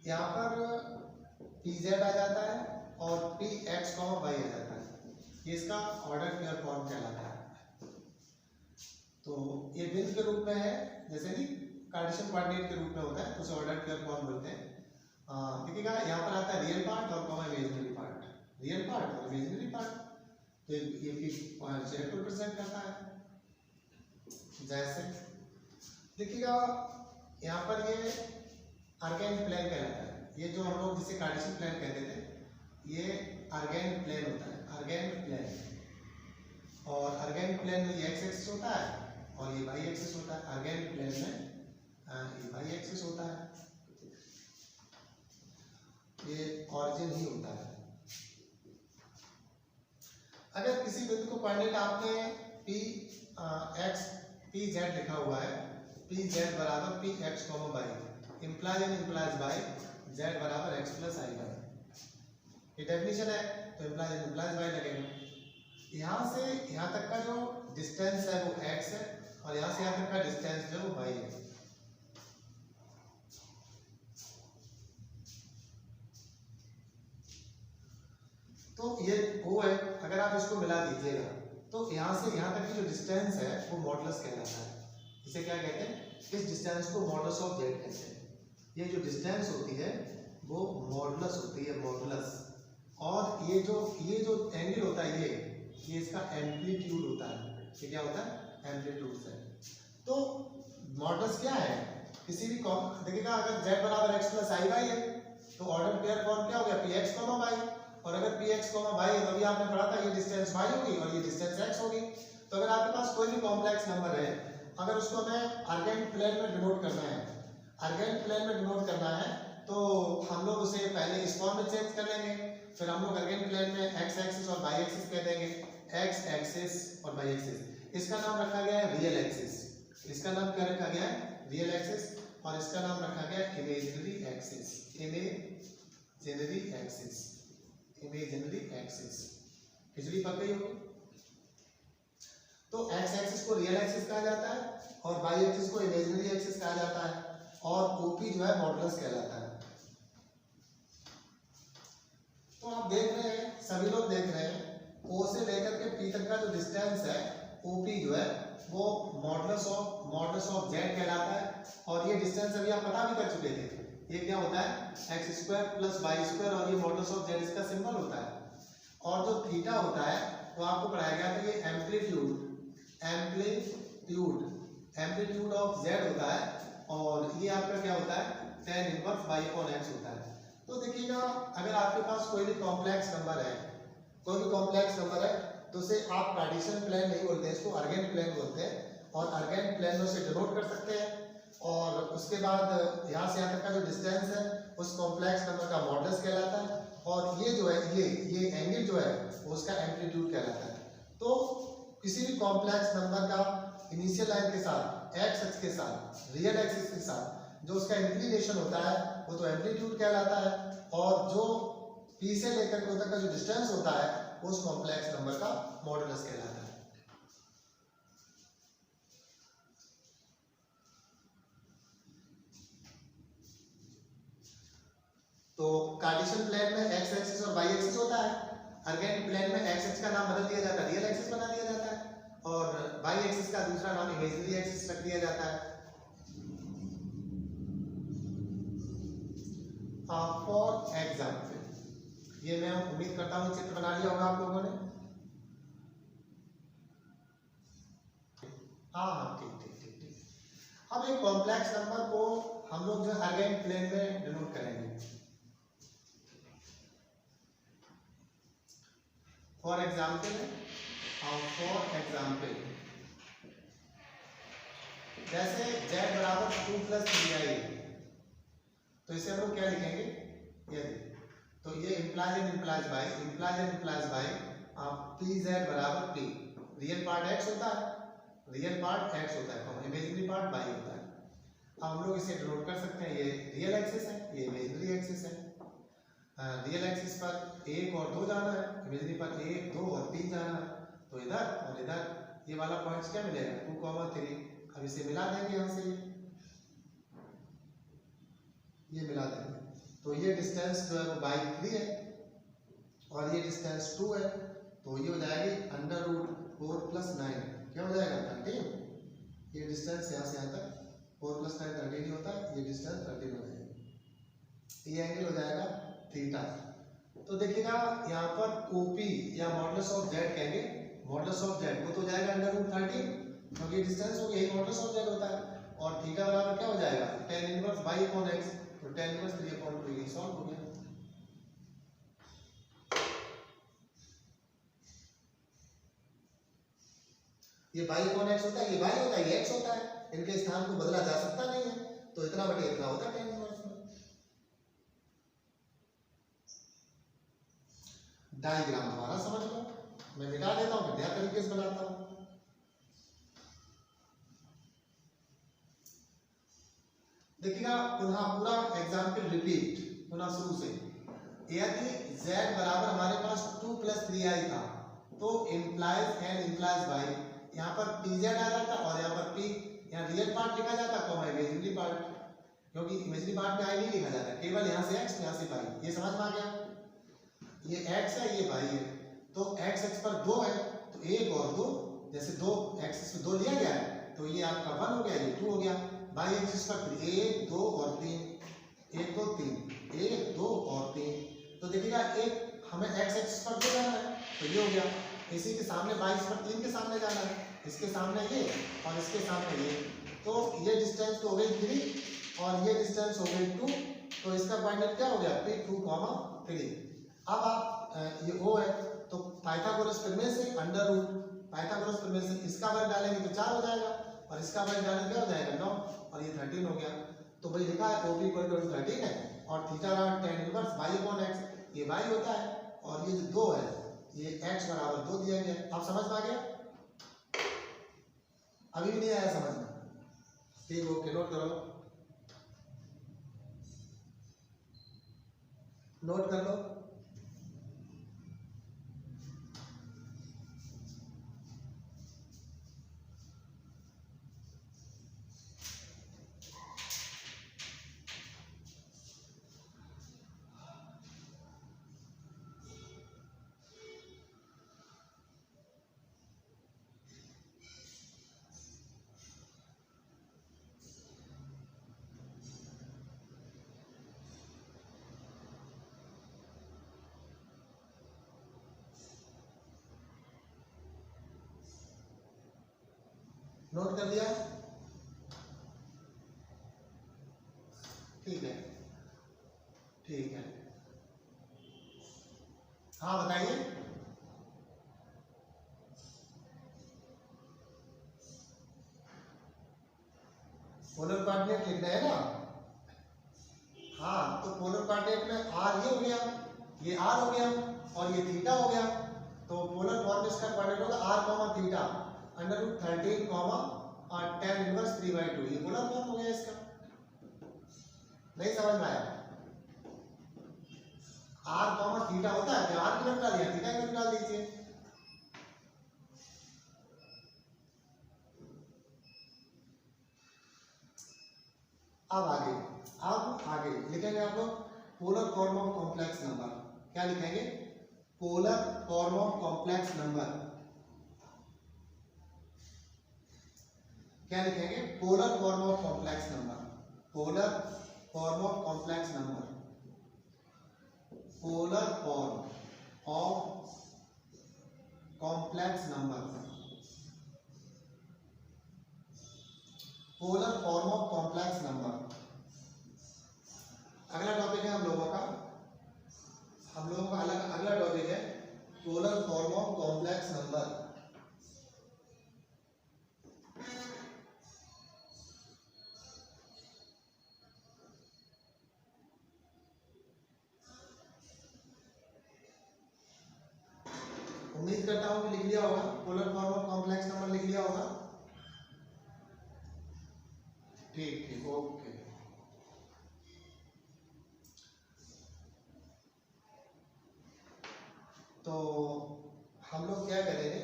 [SPEAKER 1] यहाँ पर pz आ जाता है और px, y आ जाता है। ये इसका ऑर्डर पेयर फॉर्म कहलाता है। तो ये बिंदु के रूप में है, जैसे कि कार्टेशियन कोऑर्डिनेट के रूप में होता है, तो उसे ऑर्डर पेयर फॉर्म बोलते हैं। देखिएगा यहाँ पर आता है रियल पार्ट और comma imaginary part, real part और इमेजिनरी पार्ट। तो ये z को रिप्रेजेंट करता है। जैसे देखिएगा यहाँ पर ये आर्गेन प्लेन कहलाता है। ये जो हम लोग जिसे कार्टेशियन प्लेन कहते थे, ये आर्गेन प्लेन होता है, आर्गेन प्लेन। और आर्गेन प्लेन में ये एक्स एक्सिस होता है और ये वाई एक्सिस होता है। आर्गेन प्लेन में ये वाई एक्सिस होता है, ये ऑरिजिन ही होता है। अगर किसी बिंदु को कोऑर्डिनेट आपने पी एक्स पी जेड लिखा हुआ है, पी जेड बराबर P X comma Y, implies and implies by Z बराबर एक्स प्लस आई वाई। ये डेफिनेशन है, तो इम्प्लाइज एंड इम्प्लाइज बाई लगेगा। यहाँ से यहाँ तक का जो डिस्टेंस है वो x है और यहाँ से यहाँ तक का डिस्टेंस जो y है। तो ये O है, अगर आप इसको मिला दीजिएगा तो यहाँ से यहाँ तक की जो डिस्टेंस है वो मॉडुलस कहलाता है। इसे क्या कहते हैं, इस डिस्टेंस को मॉडुलस ऑफ z कहते हैं। ये जो डिस्टेंस होती है वो मॉडुलस होती है, मॉडुलस। और ये जो एंगल होता है ये इसका एम्पलीट्यूड होता है। ये क्या होता है, एम्पलीट्यूड से। तो मॉडुलस क्या है, किसी भी देखिएगा अगर z बराबर x प्लस आई वाई है तो ऑर्डर पेयर फॉर्म क्या हो गया, पी एक्स कॉमा वाई। और अगर पी एक्स कॉमा वाई है तो अभी आपने पढ़ा था ये डिस्टेंस y होगी और ये डिस्टेंस x होगी। तो अगर आपके पास कोई भी कॉम्प्लेक्स नंबर है, अगर उसको हमें आर्गेन प्लेन में डिनोट करना है, आर्गेन प्लेन में डिनोट करना है तो हम लोग उसे पहले इस फॉर्म में चेंज कर लेंगे। फिर हम लोग आर्गेन प्लेन में x एक्सिस और y एक्सिस कह देंगे, x एक्सिस और y एक्सिस। इसका नाम रखा गया है रियल एक्सिस, इसका नाम क्या रखा गया है, रियल एक्सिस। और इसका नाम रखा गया है imaginary axis, imaginary axis, imaginary axis. Khichdi पक गई होगी। तो x एक्सिस को रियल एक्सिस कहा जाता है और y एक्सिस को इमेजिनरी एक्सिस कहा जाता है और OP जो है मॉडुलस कहलाता है। तो आप देख रहे हैं, सभी लोग देख रहे हैं, O से लेकर के P तक का जो डिस्टेंस है OP जो है वो मॉडुलस ऑफ z कहलाता है। और ये डिस्टेंस अभी आप पता भी कर चुके थे, ये क्या होता है, X square plus Y square, और ये मॉडुलस ऑफ z इसका सिंबल होता है। और जो थीटा होता है वो आपको पढ़ाया गया था, ये एम्पलीट्यूड ऑफ z होता है और ये आपका क्या होता है, tan inverse y upon x होता है। तो देखिएगा अगर आपके पास कोई भी कॉम्प्लेक्स नंबर है, कोई भी कॉम्प्लेक्स नंबर है तो उसे आप कार्टेशियन प्लेन नहीं बोलते हैं, इसको आर्गेन प्लेन बोलते हैं। और आर्गेन प्लेन में उसे डिनोट कर सकते हैं। और उसके बाद यहाँ से यहाँ तक का जो डिस्टेंस है उस कॉम्प्लेक्स नंबर का मॉडुलस कहलाता है। और ये जो है ये एंगल जो है वो उसका एम्पलीट्यूड कहलाता है। तो किसी भी कॉम्प्लेक्स नंबर का इनिशियल लाइन के साथ एक्स एक्सिस के साथ रियल एक्सिस के साथ जो उसका इंक्लिनेशन होता है वो तो एम्पलीट्यूड कहलाता है। और जो P से लेकर के तक का जो डिस्टेंस होता है वो उस कॉम्प्लेक्स नंबर का मॉडुलस कहलाता है। तो कार्टेशियन प्लेन में एक्स एक्सिस और वाई एक्सिस होता है, अर्गेंड प्लेन में एक्स एक्सिस का नाम बदल दिया जाता है, रियल एक्सिस बना दिया जाता है, और वाई एक्सिस का दूसरा नाम इमेजिनरी एक्सिस रख दिया जाता है। फॉर एग्जाम्पल, ये मैं उम्मीद करता हूँ चित्र बना लिया होगा आप लोगों ने। हाँ, ठीक ठीक ठीक ठीक। अब एक कॉम्प्लेक्स नंबर को हम लोग जो अर्गेंड प्लेन में डिनोट करेंगे। फॉर एग्जाम्पल जैसे z बराबर 2 + 3i, तो इसे हम लोग क्या लिखेंगे, ये तो ये implies by pz बराबर p, रियल पार्ट x होता है, इमेजिनरी पार्ट y होता है। अब हम लोग इसे डिनोट कर सकते हैं, ये रियल एक्सिस है, ये इमेजिनरी एक्सिस है। रियल एक्सिस पर 1 और 2 जाना है, इमेजिनरी पर 1, 2 और 3 जाना है, तो इधर और इधर ये वाला पॉइंट्स क्या मिलेगा, 2, 3। अब इसे मिला देंगे यहाँ से, ये मिला देंगे, तो ये डिस्टेंस जो है वो बाई 3 है और ये डिस्टेंस 2 है, तो ये हो जाएगी √4 + 9, क्या हो जाएगा 13। ये डिस्टेंस यहाँ से यहाँ तक 4 + 9 13 ही होता है, ये डिस्टेंस 13 हो जाएगा, ये एंगल हो जाएगा थीटा। तो देखिएगा यहाँ पर OP या मॉडुलस ऑफ z कहेंगे, मॉडुलस ऑफ z वो तो जाएगा √13, क्योंकि ये डिस्टेंस हो गया, यही मॉडुलस ऑफ z होता है, और थीटा बराबर क्या हो जाएगा tan इनवर्स y/x, तो tan इनवर्स 3/2 ये सॉल्व हो गया। ये y/x होता है, ये y होता है, ये x होता है, इनके स्थान को बदला जा सकता नहीं है, तो इतना बटे इतना होता है tan इनवर्स में। डायग्राम दोबारा समझ लो, मैं मिटा देता हूँ, नया तरीके से बनाता हूँ। देखिएगा पुनः पूरा एग्जाम्पल रिपीट, पुनः शुरू से। यदि z बराबर हमारे पास 2 + 3i था, तो implies by, यहाँ पर pz आ जाता और यहाँ पर p, यहाँ रियल पार्ट लिखा जाता कॉमा इमेजिनरी पार्ट, क्योंकि इमेजिनरी पार्ट में i नहीं लिखा जाता, केवल यहाँ से x यहाँ से y। ये समझ में आ गया, ये x है ये y है, तो x x पर 2 है, तो 1 और 2, जैसे 2 एक्सिस पे 2 लिया गया है, तो ये आपका 1 हो गया, ये 2 हो गया। y एक्सिस पर 1 2 और 3, 1 2 3, 1 2 और 3, तो देखिएगा एक हमें x एक्सिस पर 2 जाना है, तो ये हो गया। इसी के सामने y एक्सिस पर 3 के सामने जाना है, इसके सामने ये और इसके सामने ये, तो ये डिस्टेंस तो हो गई 3 और ये डिस्टेंस हो गई 2, तो इसका कोऑर्डिनेट क्या हो गया P2, 3। अब आप ये O है, तो पाइथागोरस प्रमेय से पाइथागोरस प्रमेय से इसका वर्ग डालेंगे तो 4 हो जाएगा, और इसका वर्ग डालेंगे क्या हो जाएगा 9, और ये 13 हो गया। तो भाई लिखा है OP = 13 है, और थीटा tan इनवर्स y/x, ये y होता है, और ये जो 2 है ये x बराबर 2 दिया गया। अब समझ में आ गया, अभी भी नहीं आया समझ में, ठीक, ओके, नोट कर लो। नोट कर लिया, ठीक है, ठीक है, हाँ बताइए। पोलर कोऑर्डिनेट लिखना है ना, हाँ, तो पोलर कोऑर्डिनेट में r ये हो गया, ये r हो गया, और ये थीटा हो गया, तो पोलर फॉर्म इसका कोऑर्डिनेट होगा r, थीटा √13, tan इनवर्स 3/2, ये पोलर फॉर्म हो गया इसका। नहीं समझ में आया, r, थीटा होता है, तो r की वैल्यू डाल दिया, थीटा की वैल्यू डाल दीजिए। अब आगे लिखेंगे आप लोग polar form of complex number क्या लिखेंगे? Polar form of complex number क्या लिखेंगे? Polar form of complex number, polar form of complex number, polar form of complex number, polar form of complex number. अगला टॉपिक है हम लोगों का अगला टॉपिक है polar form of complex number. उम्मीद करता हूं कि लिख लिया होगा, polar form of complex number लिख लिया होगा। ठीक ठीक, ओके। तो हम लोग क्या करेंगे,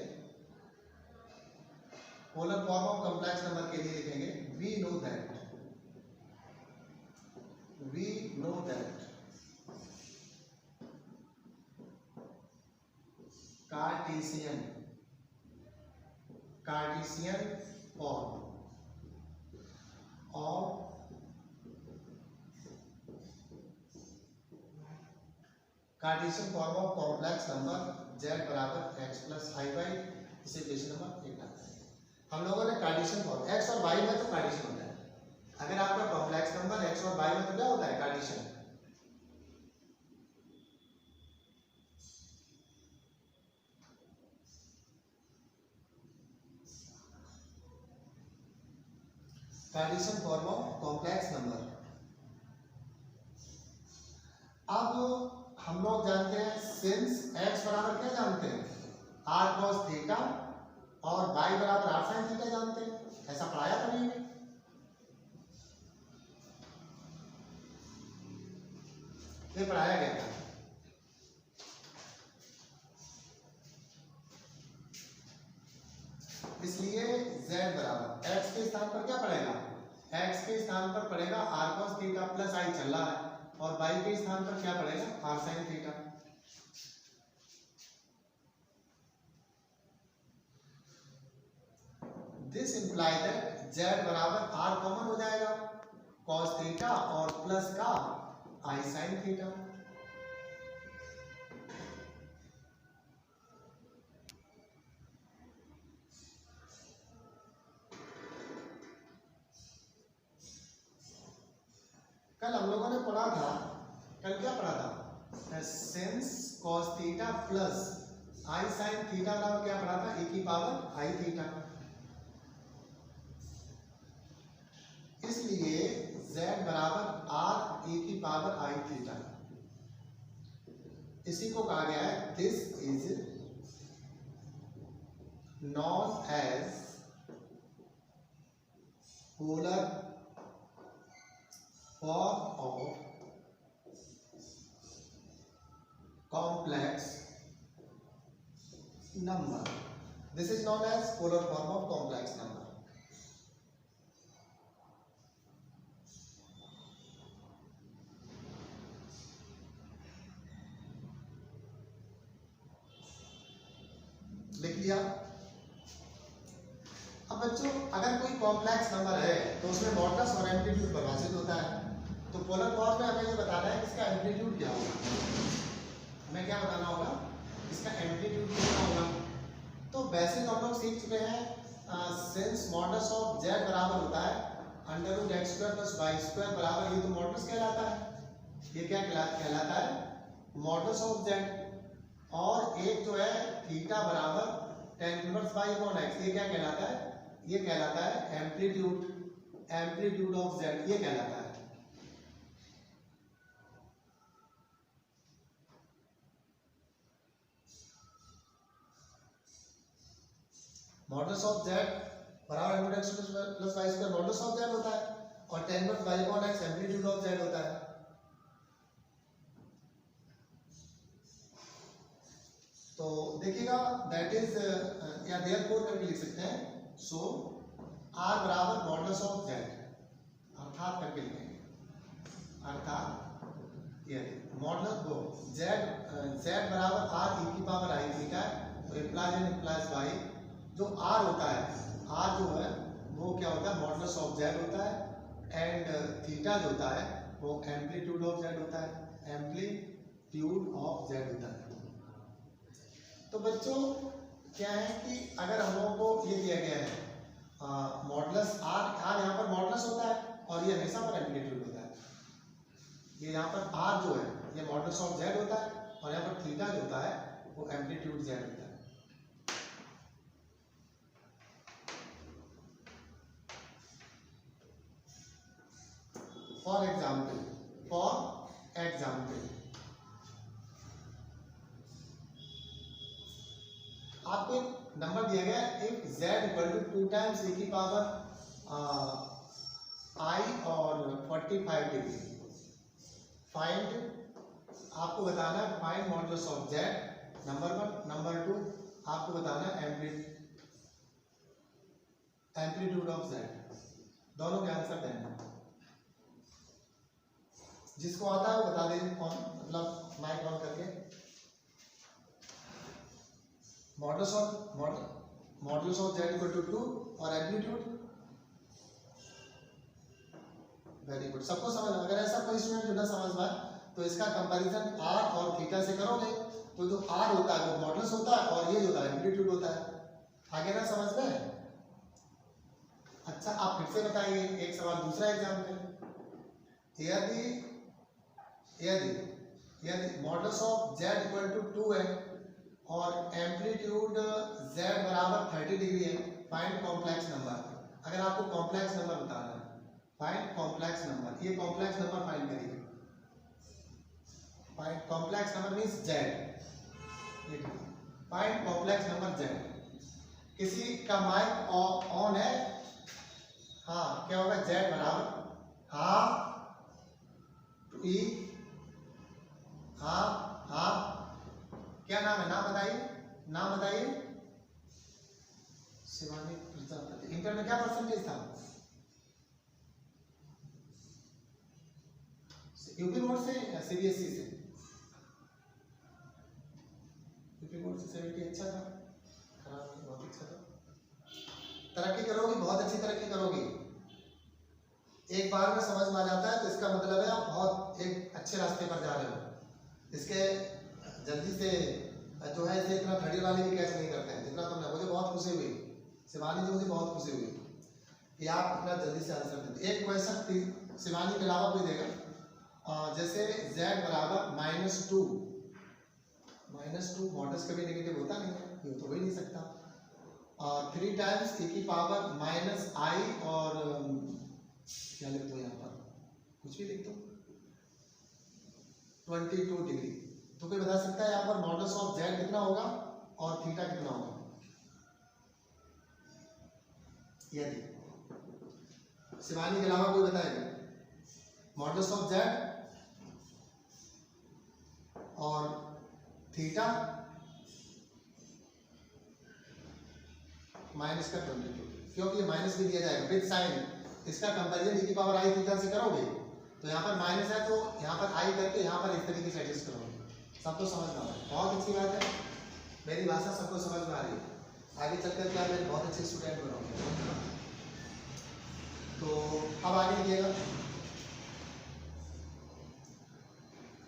[SPEAKER 1] polar form of complex number के लिए लिखेंगे we know that Cartesian form of Cartesian form of complex number z बराबर x प्लस हाई वाई, इसे इक्वेशन नंबर 1 डालते हैं। हम लोगों ने कार्टेशियन फॉर्म x और y में तो कार्टेशियन होता है, अगर आपका कॉम्प्लेक्स नंबर x और y में तो क्या होता है? Cartesian. Cartesian form of complex number. अब हम लोग जानते हैं सिंस x बराबर क्या जानते हैं? r cos थीटा और y बराबर r sin थीटा जानते हैं, ऐसा पढ़ाया था नहीं? ये पढ़ाया गया था। इसलिए z बराबर x के स्थान पर क्या पड़ेगा? x के स्थान पर पड़ेगा r cos theta plus i चल रहा है, और y के स्थान पर क्या पड़ेगा? r sin theta. This imply that z बराबर r कॉमन हो जाएगा, cos थीटा और प्लस का i sin थीटा। कल हम लोगों ने पढ़ा था, कल क्या पढ़ा था? Since cos theta plus i sin theta बराबर क्या पढ़ा था? e की पावर i थीटा। इसलिए z बराबर r e की पावर i थीटा, इसी को कहा गया है this is known as polar form of complex number. This is known as polar form of complex number. लिख लिया। अब बच्चों अगर कोई कॉम्प्लेक्स नंबर है तो उसमें मॉडुलस और एम्पलीट्यूड परिभाषित होता है। तो पोलर फॉर्म में हमें ये बताना है कि इसका एम्पलीट्यूड क्या होगा, हमें क्या बताना होगा? इसका एम्पलीट्यूड कितना होगा। तो वैसे तो हम लोग सीख चुके हैं सिंस मॉडुलस ऑफ z बराबर होता है √x² + y² बराबर, ये तो मॉडुलस कहलाता है। ये क्या कहलाता है? Modulus of z। और एक जो है थीटा बराबर tan इनवर्स y/x, ये क्या कहलाता है? ये कहलाता है एम्पलीट्यूड ऑफ z, ये कहलाता है। मॉडुलस ऑफ z बराबर √x² + y² modulus of z होता है, और tan inverse y/x amplitude of z होता है। तो देखिएगा दैट इज या देयरफॉर करके लिख सकते हैं। सो r बराबर मॉडुलस ऑफ z, अर्थात करके लिखेंगे, अर्थात ये मॉडल वो z बराबर r e की पावर i थीटा है, तो इम्प्लाइज बाई जो r होता है, r जो है वो क्या होता है, मॉडुलस ऑफ z होता है, एंड थीटा जो होता है वो एम्पलीट्यूड ऑफ z होता है, एम्पलीट्यूड ऑफ z होता है। तो बच्चों क्या है कि अगर हम लोगों को ये दिया गया है मॉडुलस r, यहाँ पर मॉडुलस होता है और ये हमेशा पर एम्पलीट्यूड होता है। ये यहाँ पर r जो है ये मॉडुलस ऑफ z होता है और यहाँ पर थीटा जो होता है वो एम्पलीट्यूड z होता है। फॉर एग्जाम्पल आपको एक नंबर दिया गया है, if z equal to 2 times e की पावर i और 45 डिग्री, फाइंड, आपको बताना है find modulus of z, number 1, number 2 आपको बताना है एम्पलीट्यूड ऑफ z। दोनों के आंसर देना, जिसको आता है वो बता दे, मतलब माइक ऑन करके। Modulus of z equal to 2 और एम्पलीट्यूड, वेरी गुड, सबको समझ। अगर ऐसा कोई स्टूडेंट जो ना समझ पाए तो इसका कंपैरिजन r और थीटा से करोगे तो जो r होता है वो मॉडुलस होता है और ये जो होता है एम्पलीट्यूड होता है। आगे ना समझ में? अच्छा आप फिर से बताइए एक सवाल, दूसरा एग्जाम्पल, यदि modulus of z equal to 2 है और एम्पलीट्यूड z बराबर 30 डिग्री है, फाइंड कॉम्प्लेक्स नंबर। अगर आपको कॉम्प्लेक्स नंबर बताना है, फाइंड कॉम्प्लेक्स नंबर, ये कॉम्प्लेक्स नंबर फाइंड करिए। Find complex number means z, ये फाइंड कॉम्प्लेक्स नंबर z। किसी का माइक ऑन है? हाँ, क्या होगा, z बराबर हाफ टू e, हाफ, क्या नाम है, नाम बताइए। शिवानी प्रजापति। इंटर में क्या परसेंटेज था? यूपी बोर्ड से या सीबीएसई से? यूपी बोर्ड से 70 अच्छा था, खराब नहीं, बहुत अच्छा था। तरक्की करोगी, बहुत अच्छी तरक्की करोगी। एक बार में समझ में आ जाता है तो इसका मतलब है आप बहुत एक अच्छे रास्ते पर जा रहे हो। इसके जल्दी से जो है इसे इतना थर्डी वाले भी कैच नहीं करते हैं जितना तुमने। मुझे बहुत खुशी हुई शिवानी जी, मुझे बहुत खुशी हुई कि आप इतना जल्दी से आंसर देते। एक क्वेश्चन शिवानी के अलावा कोई देगा, जैसे z बराबर -2, मॉडुलस कभी नेगेटिव होता नहीं है, ये तो हो ही नहीं सकता। 3 टाइम्स e की पावर -i और क्या लिख दो, यहाँ पर कुछ भी लिख दो, 22 डिग्री। तो कोई बता सकता है यहाँ पर मॉडुलस ऑफ z कितना होगा और थीटा कितना होगा? यदि शिवानी के अलावा कोई बताएगा मॉडुलस ऑफ z और थीटा माइनस का 22, क्योंकि ये माइनस भी दिया जाएगा विद साइन। इसका कंपैरिजन e की पावर i थीटा से करोगे तो यहाँ पर माइनस है तो यहाँ पर i करके यहाँ पर इस तरीके से एडजस्ट करोगे। सबको समझ में आ रहा है? बहुत अच्छी बात है, मेरी भाषा सबको समझ में आ रही है। आगे चलकर क्या मेरे बहुत अच्छे स्टूडेंट बनोगे। तो अब आगे लिखिएगा,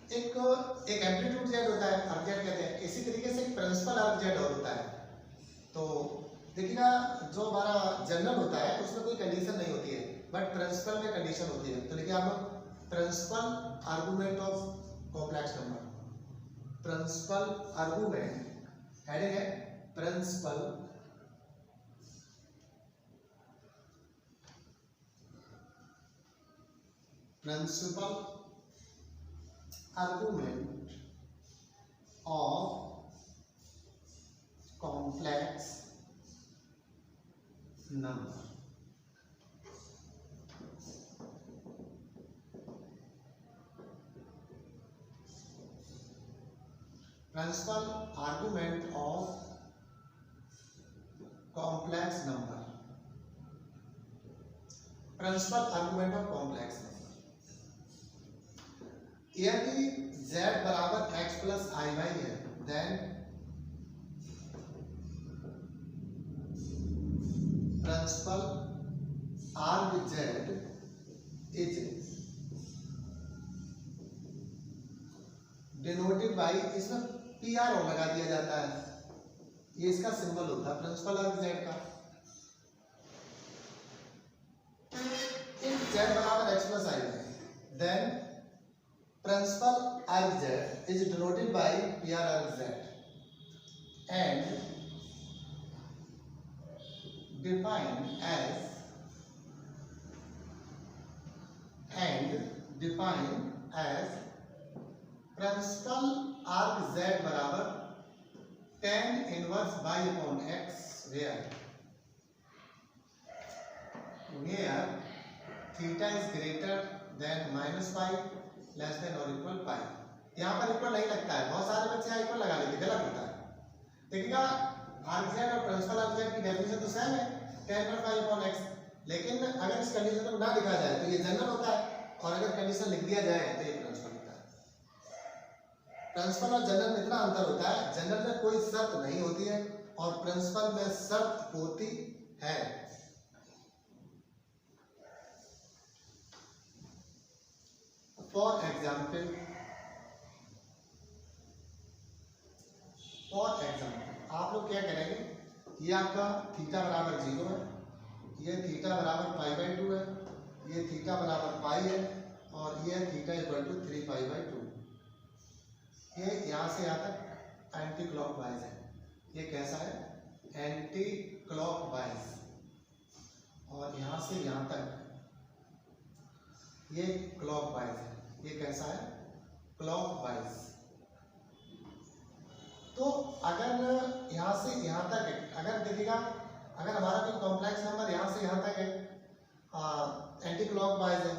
[SPEAKER 1] एक एम्पलीट्यूड z होता है, अर्क z कहते हैं। इसी तरीके से एक प्रिंसिपल अर्क z और होता है। तो देखिएगा जो हमारा जनरल होता है उसमें कोई कंडीशन नहीं होती है, बट प्रिंसिपल में कंडीशन होती है। तो देखिए आप principal argument of complex number, principal argument, heading है principal argument of complex number। Principal argument of complex number, principal argument of complex number। यदि z बराबर x प्लस आई वाई है then principal arg z is denoted by, इसमें PR लगा दिया जाता है, ये इसका सिंबल होता है प्रिंसिपल आर्ग z का। If z बराबर x plus I Y then principal arc z is denoted by PR arc z and defined as principal arc z बराबर tan inverse y upon x where theta is greater than minus pi less than और equal pi. यहाँ पर equal नहीं लगता है, बहुत सारे बच्चे यहाँ इक्वल लगा लेते, गलत होता है। देखिएगा आर्क जेड और प्रिंसिपल आर्क जेड की डेफिनेशन तो सेम है, tan पर पाई अपॉन x, लेकिन अगर इस कंडीशन को ना लिखा जाए तो ये जनरल होता है, और अगर कंडीशन लिख दिया जाए तो ये प्रिंसिपल होता है। प्रिंसिपल और जनरल में इतना अंतर होता है, जनरल में कोई शर्त नहीं होती है और प्रिंसिपल में शर्त होती है। For example, आप लोग क्या करेंगे, ये आपका थीटा बराबर 0 है, ये थीटा बराबर पाई बाई 2 है, ये थीटा बराबर पाई है, और ये theta equal to 3 pi by 2। ये यहाँ से यहाँ तक एंटी क्लॉकवाइज है। ये कैसा है? Anti clockwise. और यहाँ से यहाँ तक ये क्लॉकवाइज है। ये कैसा है? क्लॉकवाइज। तो अगर यहाँ से यहाँ तक है, अगर देखिएगा अगर हमारा कोई कॉम्प्लेक्स नंबर यहाँ से यहाँ तक है एंटी क्लॉकवाइज है,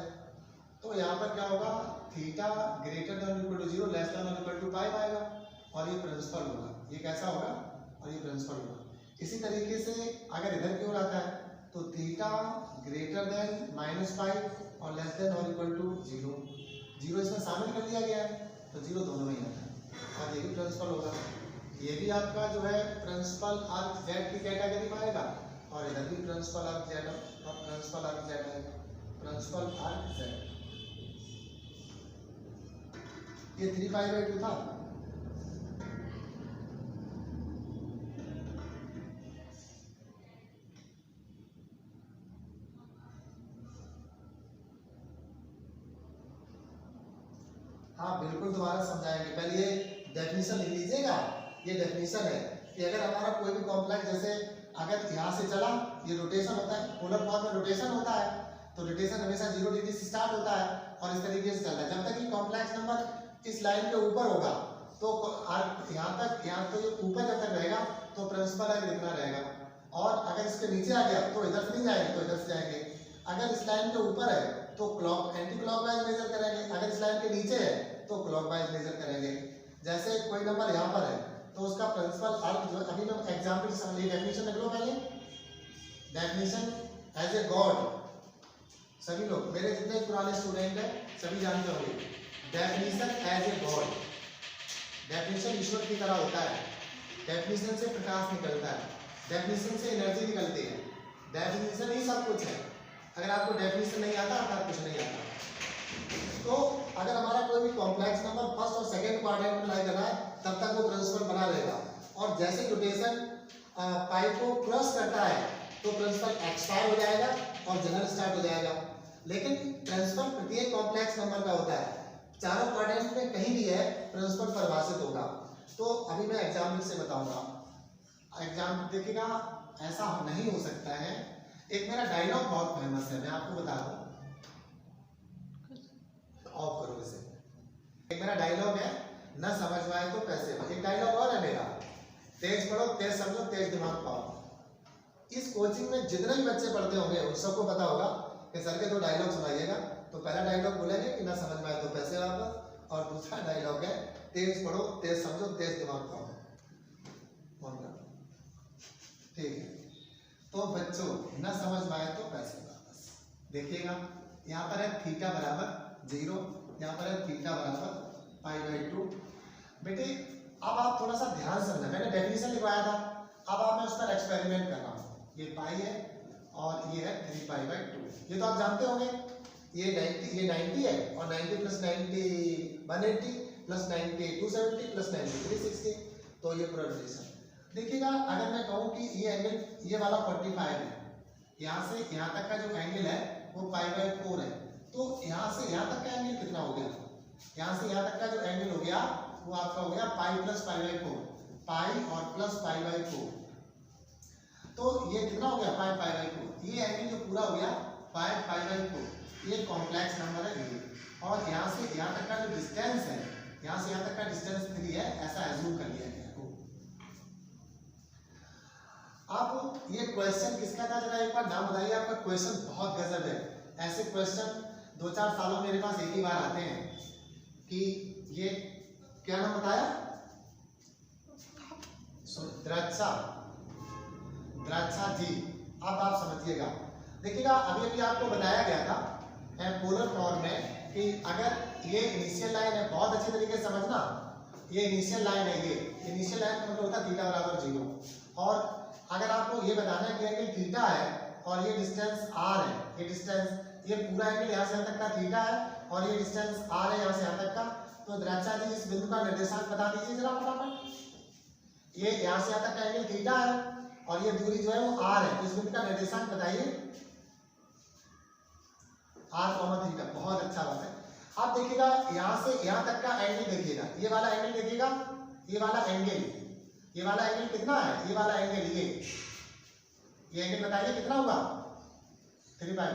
[SPEAKER 1] तो यहाँ पर क्या होगा? Theta greater than equal to 0 less than और इक्वल टू पाई आएगा, और ये प्रिंसिपल होगा। ये कैसा होगा? और ये प्रिंसिपल होगा। इसी तरीके से अगर इधर की ओर आता है तो theta greater then minus pi और लेस देन और इक्वल टू 0, 0 इसमें शामिल कर दिया गया है तो 0 दोनों में ही आता है, और ये भी प्रिंसिपल होगा। ये भी आपका जो है प्रिंसिपल आर्क जेड की कैटेगरी में आएगा, और इधर भी प्रिंसिपल आर्क जेड और प्रिंसिपल आर्क जेड आएगा। प्रिंसिपल आर्क जेड ये 3 पाई बाई 2 था। हाँ बिल्कुल दोबारा समझाएंगे, पहले ये डेफिनेशन लिख लीजिएगा। ये डेफिनेशन है कि अगर हमारा कोई भी कॉम्प्लेक्स, जैसे अगर यहाँ से चला, ये रोटेशन होता है, पोलर फॉर्म में रोटेशन होता है, तो रोटेशन हमेशा 0 डिग्री से स्टार्ट होता है और इस तरीके से चलता है। जब तक ये कॉम्प्लेक्स नंबर इस लाइन के ऊपर होगा तो यहाँ तक, यहाँ तो ये ऊपर जब तक रहेगा तो प्रिंसिपल आर्क इतना रहेगा, और अगर इसके नीचे आ गया तो इधर से नहीं जाएंगे तो इधर से जाएंगे। अगर इस लाइन के ऊपर है तो एंटी क्लॉकवाइज मेजर करेंगे, अगर इस लाइन के नीचे है तो क्लॉकवाइज मेजर करेंगे। जैसे कोई नंबर यहाँ पर है तो उसका प्रिंसिपल आर्क जो, अभी मैं एग्जांपल समझ लीजिए, डेफिनेशन लिख लो पहले। डेफिनेशन एज ए गॉड, सभी लोग मेरे जितने पुराने स्टूडेंट हैं सभी जानते होंगे, definition as a god. Definition ईश्वर की तरह होता है, डेफिनेशन से प्रकाश निकलता है, डेफिनेशन से एनर्जी निकलती है, डेफिनेशन ही सब कुछ है। अगर आपको डेफिनेशन नहीं आता तो कुछ नहीं आता। तो अगर हमारा कोई भी कॉम्प्लेक्स नंबर फर्स्ट और सेकंड क्वाड्रेंट में लाई कर रहा है तब तक वो प्रिंसिपल बना रहेगा, और जैसे रोटेशन पाई को क्रॉस करता है तो प्रिंसिपल एक्सपायर हो जाएगा और जनरल स्टार्ट हो जाएगा। लेकिन प्रिंसिपल प्रत्येक कॉम्प्लेक्स नंबर का होता है, चारों क्वाड्रेंट में कहीं भी है प्रिंसिपल परिभाषित होगा। तो अभी मैं एग्जाम्पल से बताऊंगा। एग्जाम्पल देखिएगा, ऐसा नहीं हो सकता है। एक मेरा डायलॉग बहुत फेमस है, मैं आपको बता दूं, ऑफ करो इसे। एक मेरा डायलॉग है, न समझ में आए तो पैसे। एक डायलॉग और है मेरा, तेज पढ़ो तेज समझो तेज दिमाग पाओ। इस कोचिंग में जितने भी बच्चे पढ़ते होंगे उन सबको पता होगा कि सर के 2 डायलॉग सुनाइएगा। तो पहला डायलॉग बोलेंगे कि न समझ में आए तो पैसे वापस, और दूसरा डायलॉग है तेज पढ़ो तेज समझो तेज दिमाग पाओ। ठीक है, तो बच्चों न समझ में आए तो पैसे वापस। देखिएगा यहाँ पर है थीटा बराबर 0 यहाँ पर है थीटा बराबर पाई बाई 2। बेटे अब आप थोड़ा सा ध्यान से समझना, मैंने डेफिनेशन लिखवाया था, अब आप मैं उस पर एक्सपेरिमेंट कर रहा हूँ। ये पाई है और ये है 3 पाई बाई 2, ये तो आप जानते होंगे। ये 90 है और 90 प्लस 90 180 प्लस 90 270 प्लस 90 360, तो ये पूरा रिलेशन देखिएगा। अगर मैं कहूँ कि ये एंगल ये वाला 45 है, यहाँ से यहाँ तक का जो एंगल है वो पाई बाई 4 है, तो यहाँ से यहाँ तक का एंगल कितना हो गया? यहाँ से यहाँ तक का जो एंगल हो गया वो आपका हो गया पाई प्लस पाई बाई 4, पाई और प्लस पाई बाई 4, तो ये कितना हो गया? पाई पाई बाई 4। ये एंगल जो पूरा हो गया पाई पाई बाई 4, ये कॉम्प्लेक्स नंबर है ये। और यहाँ से यहाँ तक का जो डिस्टेंस है, यहाँ से यहाँ तक का डिस्टेंस 3 है, ऐसा एज्यूम कर लिया गया। अब ये क्वेश्चन किसका था जरा एक बार नाम बताइए। आपका क्वेश्चन बहुत गजब है। ऐसे क्वेश्चन 2-4 सालों मेरे पास एक ही बार आते हैं कि ये क्या नाम बताया? द्रक्षा जी। अब आप समझिएगा, देखिएगा अभी अभी आपको बताया गया था पोलर फॉर्म में कि अगर ये इनिशियल लाइन है, बहुत अच्छे तरीके से समझना, ये इनिशियल लाइन है, ये इनिशियल लाइन का मतलब होता है थीटा बराबर 0। और अगर आपको ये बताना है कि एंगल थीटा है और ये डिस्टेंस r है, ये डिस्टेंस, ये पूरा एंगल यहाँ से यहाँ तक का थीटा है और ये डिस्टेंस r है यहाँ से यहाँ तक का, तो द्रक्षा जी इस बिंदु का निर्देशांक बता दीजिए जरा फटाफट। ये यहाँ से यहाँ तक का एंगल थीटा है और ये दूरी जो है वो r है, तो इस बिंदु का निर्देशांक बताइए। r थीटा, बहुत अच्छा बात है। आप देखिएगा यहाँ से यहाँ तक का एंगल देखिएगा, ये वाला एंगल देखिएगा, ये वाला एंगल, ये वाला एंगल कितना है? ये वाला एंगल, ये एंगल बताइए कितना होगा? 3 पाई।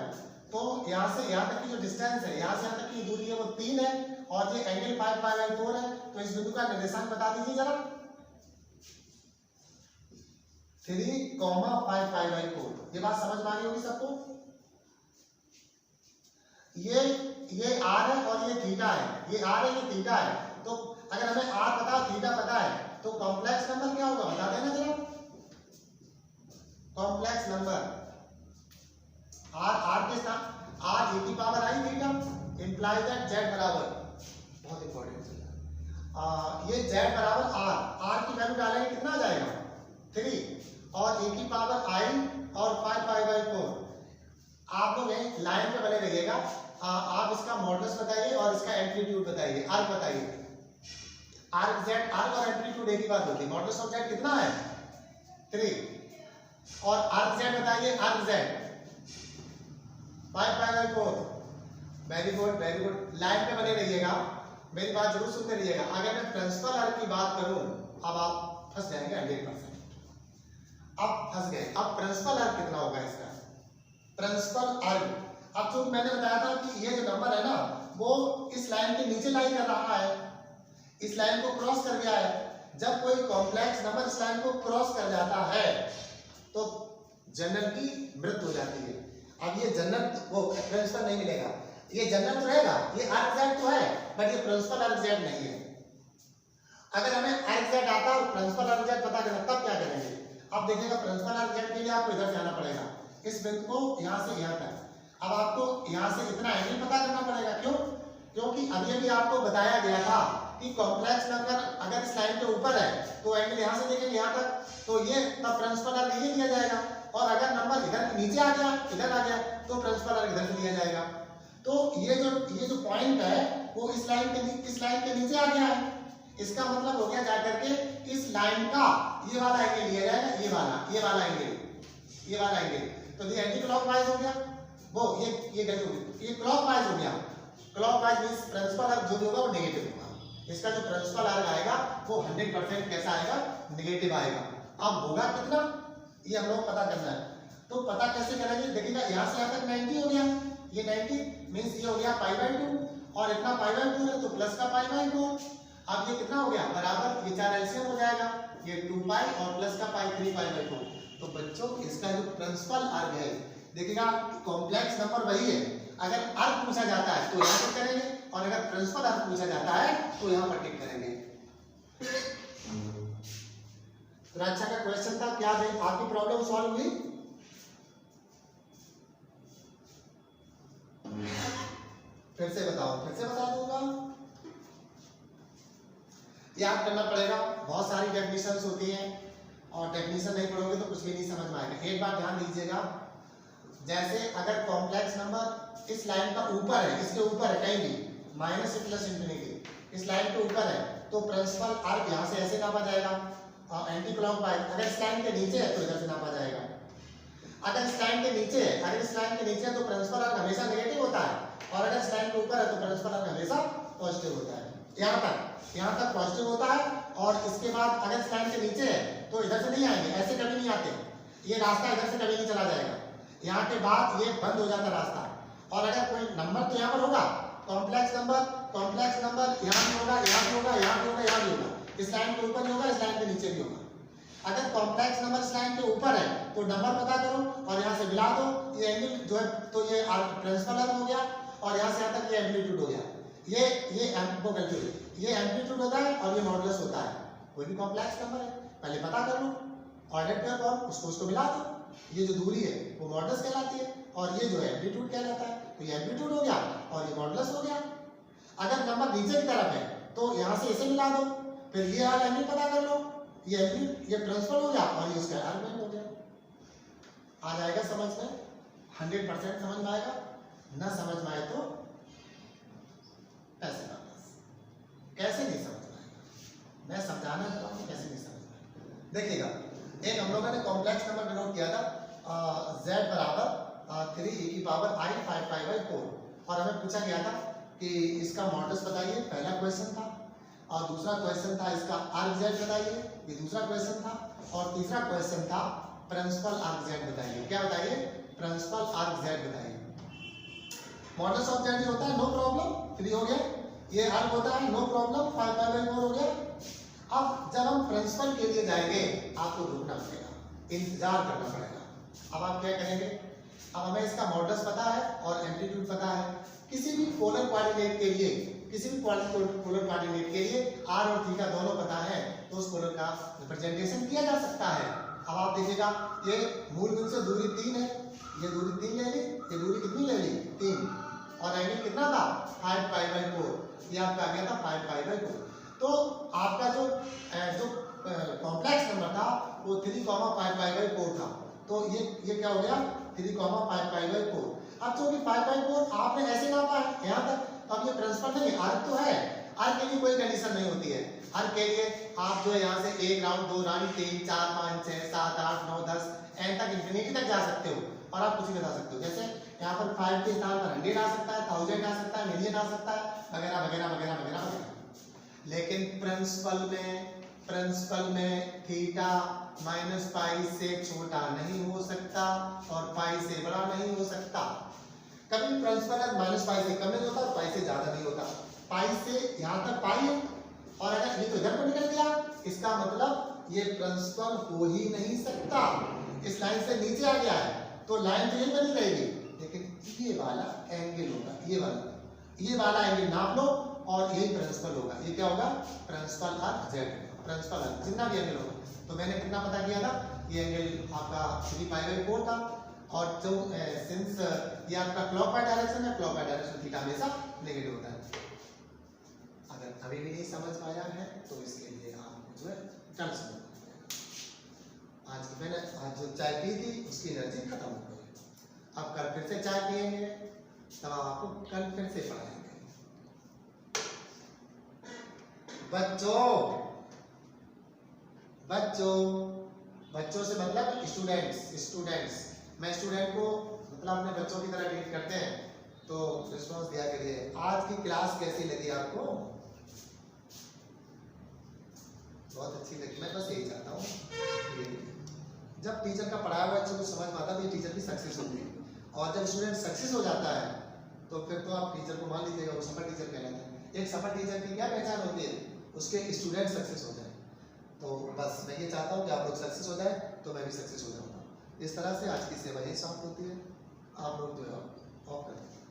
[SPEAKER 1] तो यहाँ से यहाँ तक की जो डिस्टेंस है, यहाँ से यहाँ तक की दूरी है वो 3 है और ये एंगल 5 पाई बाई 4 है, तो इस बिंदु का निर्देशांक बता दीजिए जरा। 3, 5 पाई बाई 4। ये बात समझ में आ रही होगी सबको? ये r है और ये थीटा है, ये r है ये थीटा है, तो अगर हमें r पता थीटा पता है तो कॉम्प्लेक्स नंबर क्या होगा बता देना जरा। कॉम्प्लेक्स नंबर r के साथ r e की power i theta imply that z बराबर, बहुत इंपॉर्टेंट है, ये z बराबर r की वैल्यू डालेंगे कितना आ जाएगा? 3 और e की पावर i और 5 पाई बाई 4। आप लोग लाइन पे बने रहिएगा, आप इसका मॉडुलस बताइए और इसका एम्पलीट्यूड बताइए, आर्क बताइए। आर्क जेड, आर्क और एम्पलीट्यूड एक ही बात होती है। मॉडुलस ऑफ जेड कितना है? 3 और आर्क जेड बताइए, arc Z 5 pi by 4। Very good very good, line पे बने रहिएगा, मेरी बात जरूर सुनते रहिएगा। अगर मैं प्रिंसिपल आर्क की बात करूं, अब आप फंस जाएंगे 100%। अब फंस गए। अब प्रिंसिपल आर्क कितना होगा इसका? प्रिंसिपल आर्क, अब जो मैंने बताया था कि ये जो नंबर है ना वो इस लाइन के नीचे लाई कर रहा है, इस लाइन को क्रॉस कर गया है। जब कोई कॉम्प्लेक्स नंबर इस लाइन को क्रॉस कर जाता है तो जनरल की मृत्यु हो जाती है। अब ये जनरल वो प्रिंसिपल नहीं मिलेगा, ये जनरल तो रहेगा, ये आर्क जेड तो है बट ये प्रिंसिपल आर्क जेड नहीं है। अगर हमें आर्क जेड आता और प्रिंसिपल आर्क जेड पता करना तब क्या करेंगे? अब देखिएगा प्रिंसिपल आर्क जेड के लिए आपको इधर जाना पड़ेगा, इस बिंदु को यहाँ से यहाँ तक। अब आपको यहाँ से इतना एंगल पता करना पड़ेगा, क्यों? क्योंकि अभी अभी आपको बताया गया था कि कॉम्प्लेक्स नंबर अगर इस लाइन के ऊपर है तो एंगल यहाँ से देखेंगे यहाँ तक, तो ये तब प्रिंसिपल आर्क ये दिया जाएगा। और अगर नंबर इधर नीचे आ गया, इधर आ गया, तो प्रिंसिपल आर्क इधर से दिया जाएगा। तो ये जो पॉइंट है वो इस लाइन के नीचे आ गया है। इसका मतलब हो गया जाकर के इस लाइन का ये वाला एंगल लिया जाएगा, ये वाला एंगल, तो ये एंटी क्लॉकवाइज हो गया, वो ये गलत हो गया, ये क्लॉकवाइज हो गया। क्लॉकवाइज मींस प्रिंसिपल आर्क जो भी होगा वो नेगेटिव होगा। इसका जो प्रिंसिपल आर्क आएगा वो 100% कैसा आएगा? नेगेटिव आएगा। अब होगा कितना ये हम लोग पता करना है, तो पता कैसे करेंगे? देखिएगा यहाँ से यहाँ तक 90 हो गया, ये 90 मींस ये हो गया पाई बाई 2 और इतना पाई बाई 2 है तो प्लस का पाई बाई 2। अब ये कितना हो गया? बराबर, ये 4 एलसीएम हो जाएगा, ये 2 पाई और प्लस का पाई 3 पाई बाई 4। तो बच्चों इसका जो प्रिंसिपल आर्क है, देखिएगा कॉम्प्लेक्स नंबर वही है, अगर आर्क पूछा जाता है तो यहाँ टिक करेंगे और अगर प्रिंसिपल आर्क पूछा जाता है तो यहाँ पर टिक करेंगे। तो अच्छा का क्वेश्चन था, क्या आपकी प्रॉब्लम सॉल्व हुई? फिर से बताओ, फिर से बता दूंगा। याद करना पड़ेगा, बहुत सारी डेफिनेशंस होती हैं और डेफिनेशन नहीं पढ़ोगे तो कुछ भी नहीं समझ में आएगा। एक बात ध्यान दीजिएगा, जैसे अगर कॉम्प्लेक्स नंबर इस लाइन का ऊपर है, इसके ऊपर है कहीं भी माइनस से प्लस इंफिनिटी, इस लाइन के ऊपर है तो प्रिंसिपल आर्क यहाँ से ऐसे नापा जाएगा और एंटी क्लॉकवाइज। अगर इस लाइन के नीचे है तो इधर से नापा जाएगा। अगर इस लाइन के नीचे है, अगर इस लाइन के नीचे है तो प्रिंसिपल आर्क हमेशा नेगेटिव होता है, और अगर इस लाइन के ऊपर है तो प्रिंसिपल आर्क हमेशा पॉजिटिव होता है। यहाँ तक पॉजिटिव होता है। और इसके बाद अगर इस लाइन के नीचे है तो इधर से नहीं आएंगे, ऐसे कभी नहीं आते, ये रास्ता इधर से कभी नहीं चला जाएगा, यहाँ के बाद ये बंद हो जाता रास्ता। और अगर कोई नंबर तो यहाँ पर होगा, कॉम्प्लेक्स नंबर यहाँ भी होगा, यहाँ भी होगा, यहाँ भी होगा, यहाँ भी होगा, इस लाइन के ऊपर भी होगा, इस लाइन के नीचे भी होगा। अगर कॉम्प्लेक्स नंबर इस लाइन के ऊपर है तो नंबर पता करो और यहाँ से मिला दो, ये एंगल जो है तो ये प्रिंसिपल आर्क हो गया, और यहाँ से यहाँ तक ये एम्पलीट्यूड हो गया। ये एम्पलीट्यूड होता है और ये मॉडुलस होता है। कोई भी कॉम्प्लेक्स नंबर है पहले पता कर लो, ऑर्डर पेयर फॉर्म उसको मिला दो, ये जो दूरी है वो मॉडुलस कहलाती है, और ये जो है एम्पलीट्यूड कहलाता है। तो ये एम्पलीट्यूड हो गया और ये मॉडुलस हो गया। अगर नंबर नीचे की तरफ है तो यहाँ से इसे मिला दो, फिर ये वाला एंगल पता कर लो, ये प्रिंसिपल हो गया और ये उसका आर्गुमेंट हो गया। आ जाएगा समझ में, 100% समझ में आएगा, ना समझ में आए तो ऐसे वापस। कैसे नहीं समझ में आएगा, मैं समझाना चाहता हूँ कैसे नहीं समझ में आएगा। देखिएगा, एक हम लोगों ने कॉम्प्लेक्स नंबर डिनोट किया था z बराबर 3e⁴ और हमें पूछा गया था कि इसका मॉडुलस बताइए, पहला क्वेश्चन था, और दूसरा क्वेश्चन था इसका आर्क z बताइए, ये दूसरा क्वेश्चन था, और तीसरा क्वेश्चन था प्रिंसिपल आर्क z बताइए। क्या बताइए? प्रिंसिपल आर्क z बताइए। मॉडुलस ऑफ z होता है नो प्रॉब्लम, 3 हो गया, ये आर्क होता है नो प्रॉब्लम 5/4 हो गया। अब जब हम प्रिंसिपल के लिए जाएंगे आपको रुकना पड़ेगा, इंतजार करना पड़ेगा। अब आप क्या करेंगे, अब हमें इसका मॉडुलस पता है और एम्पलीट्यूड पता है। किसी भी पोलर कोऑर्डिनेट के लिए, किसी भी पोलर कोऑर्डिनेट के लिए r और थीटा दोनों पता है तो उस पोलर का रिप्रेजेंटेशन किया जा सकता है। अब आप देखिएगा, ये मूल बिंदु से दूरी 3 है, ये दूरी 3 ले ली, ये दूरी कितनी ले ली 3, और एंगल कितना था 5π/4, ये आपका आ गया था 5π/4। तो आपका जो कॉम्प्लेक्स नंबर था वो 3,5π/4 था, तो ये क्या हो गया 3,5π/4। अब चूंकि 5/4 आपने ऐसे नापा है यहाँ तक, अब ये प्रिंसिपल नहीं, आर्क तो है, आर्क के लिए कोई कंडीशन नहीं होती है। आर्क के लिए आप जो है यहाँ से 1 राउंड 2 राउंड 3 4 5 6 7 8 9 10 एंड तक इंफिनिटी तक जा सकते हो, और आप कुछ भी बता सकते हो। जैसे यहाँ पर 5 के स्थान पर 100 आ सकता है, 1000 आ सकता है, मिलियन आ सकता है, वगैरह वगैरह वगैरह वगैरह वगैरह। लेकिन प्रिंसिपल में थीटा -π से छोटा नहीं हो सकता और पाई से बड़ा नहीं हो सकता। कभी प्रिंसिपल -π से कम नहीं होता और पाई से ज्यादा नहीं होता। पाई से यहाँ तक पाई है, और अगर ये तो इधर पर निकल गया, इसका मतलब ये प्रिंसिपल हो ही नहीं सकता। इस लाइन से नीचे आ गया है तो लाइन तो यही बनी रहेगी, लेकिन ये वाला एंगल होगा, ये वाला एंगल नाप लो और यही प्रिंसिपल होगा। ये क्या होगा? Principal arg z, principal arg जितना भी एंगल होगा। तो मैंने कितना पता किया था, ये एंगल आपका 3π/4 था, और जो सिंस ये आपका क्लॉकवाइज डायरेक्शन है, क्लॉकवाइज डायरेक्शन थीटा हमेशा नेगेटिव होता है। अगर अभी भी नहीं समझ पाया है तो इसके लिए आप जो है कल समझ पाएंगे। आज जो चाय पी थी उसकी एनर्जी खत्म हो गई, अब कल फिर से चाय पियेंगे तब आपको कल फिर से पढ़ाएंगे। बच्चों से मतलब स्टूडेंट्स मैं स्टूडेंट को मतलब अपने बच्चों की तरह ट्रीट करते हैं, तो रिस्पॉन्स दिया करिए। आज की क्लास कैसी लगी आपको? बहुत अच्छी लगी। मैं बस यही चाहता हूँ, जब टीचर का पढ़ाया हुआ बच्चों को समझ में आता है तो ये टीचर की सक्सेस होती है, और जब स्टूडेंट सक्सेस हो जाता है तो फिर तो आप टीचर को मान लीजिएगा वो सफल टीचर कहलाता है। एक सफल टीचर की क्या पहचान होती है? उसके स्टूडेंट सक्सेस हो जाए। तो बस मैं ये चाहता हूँ कि आप लोग सक्सेस हो जाए तो मैं भी सक्सेस हो जाऊँगा। इस तरह से आज की सेवा यही समाप्त होती है। आप लोग जो है ऑफ कर दीजिए।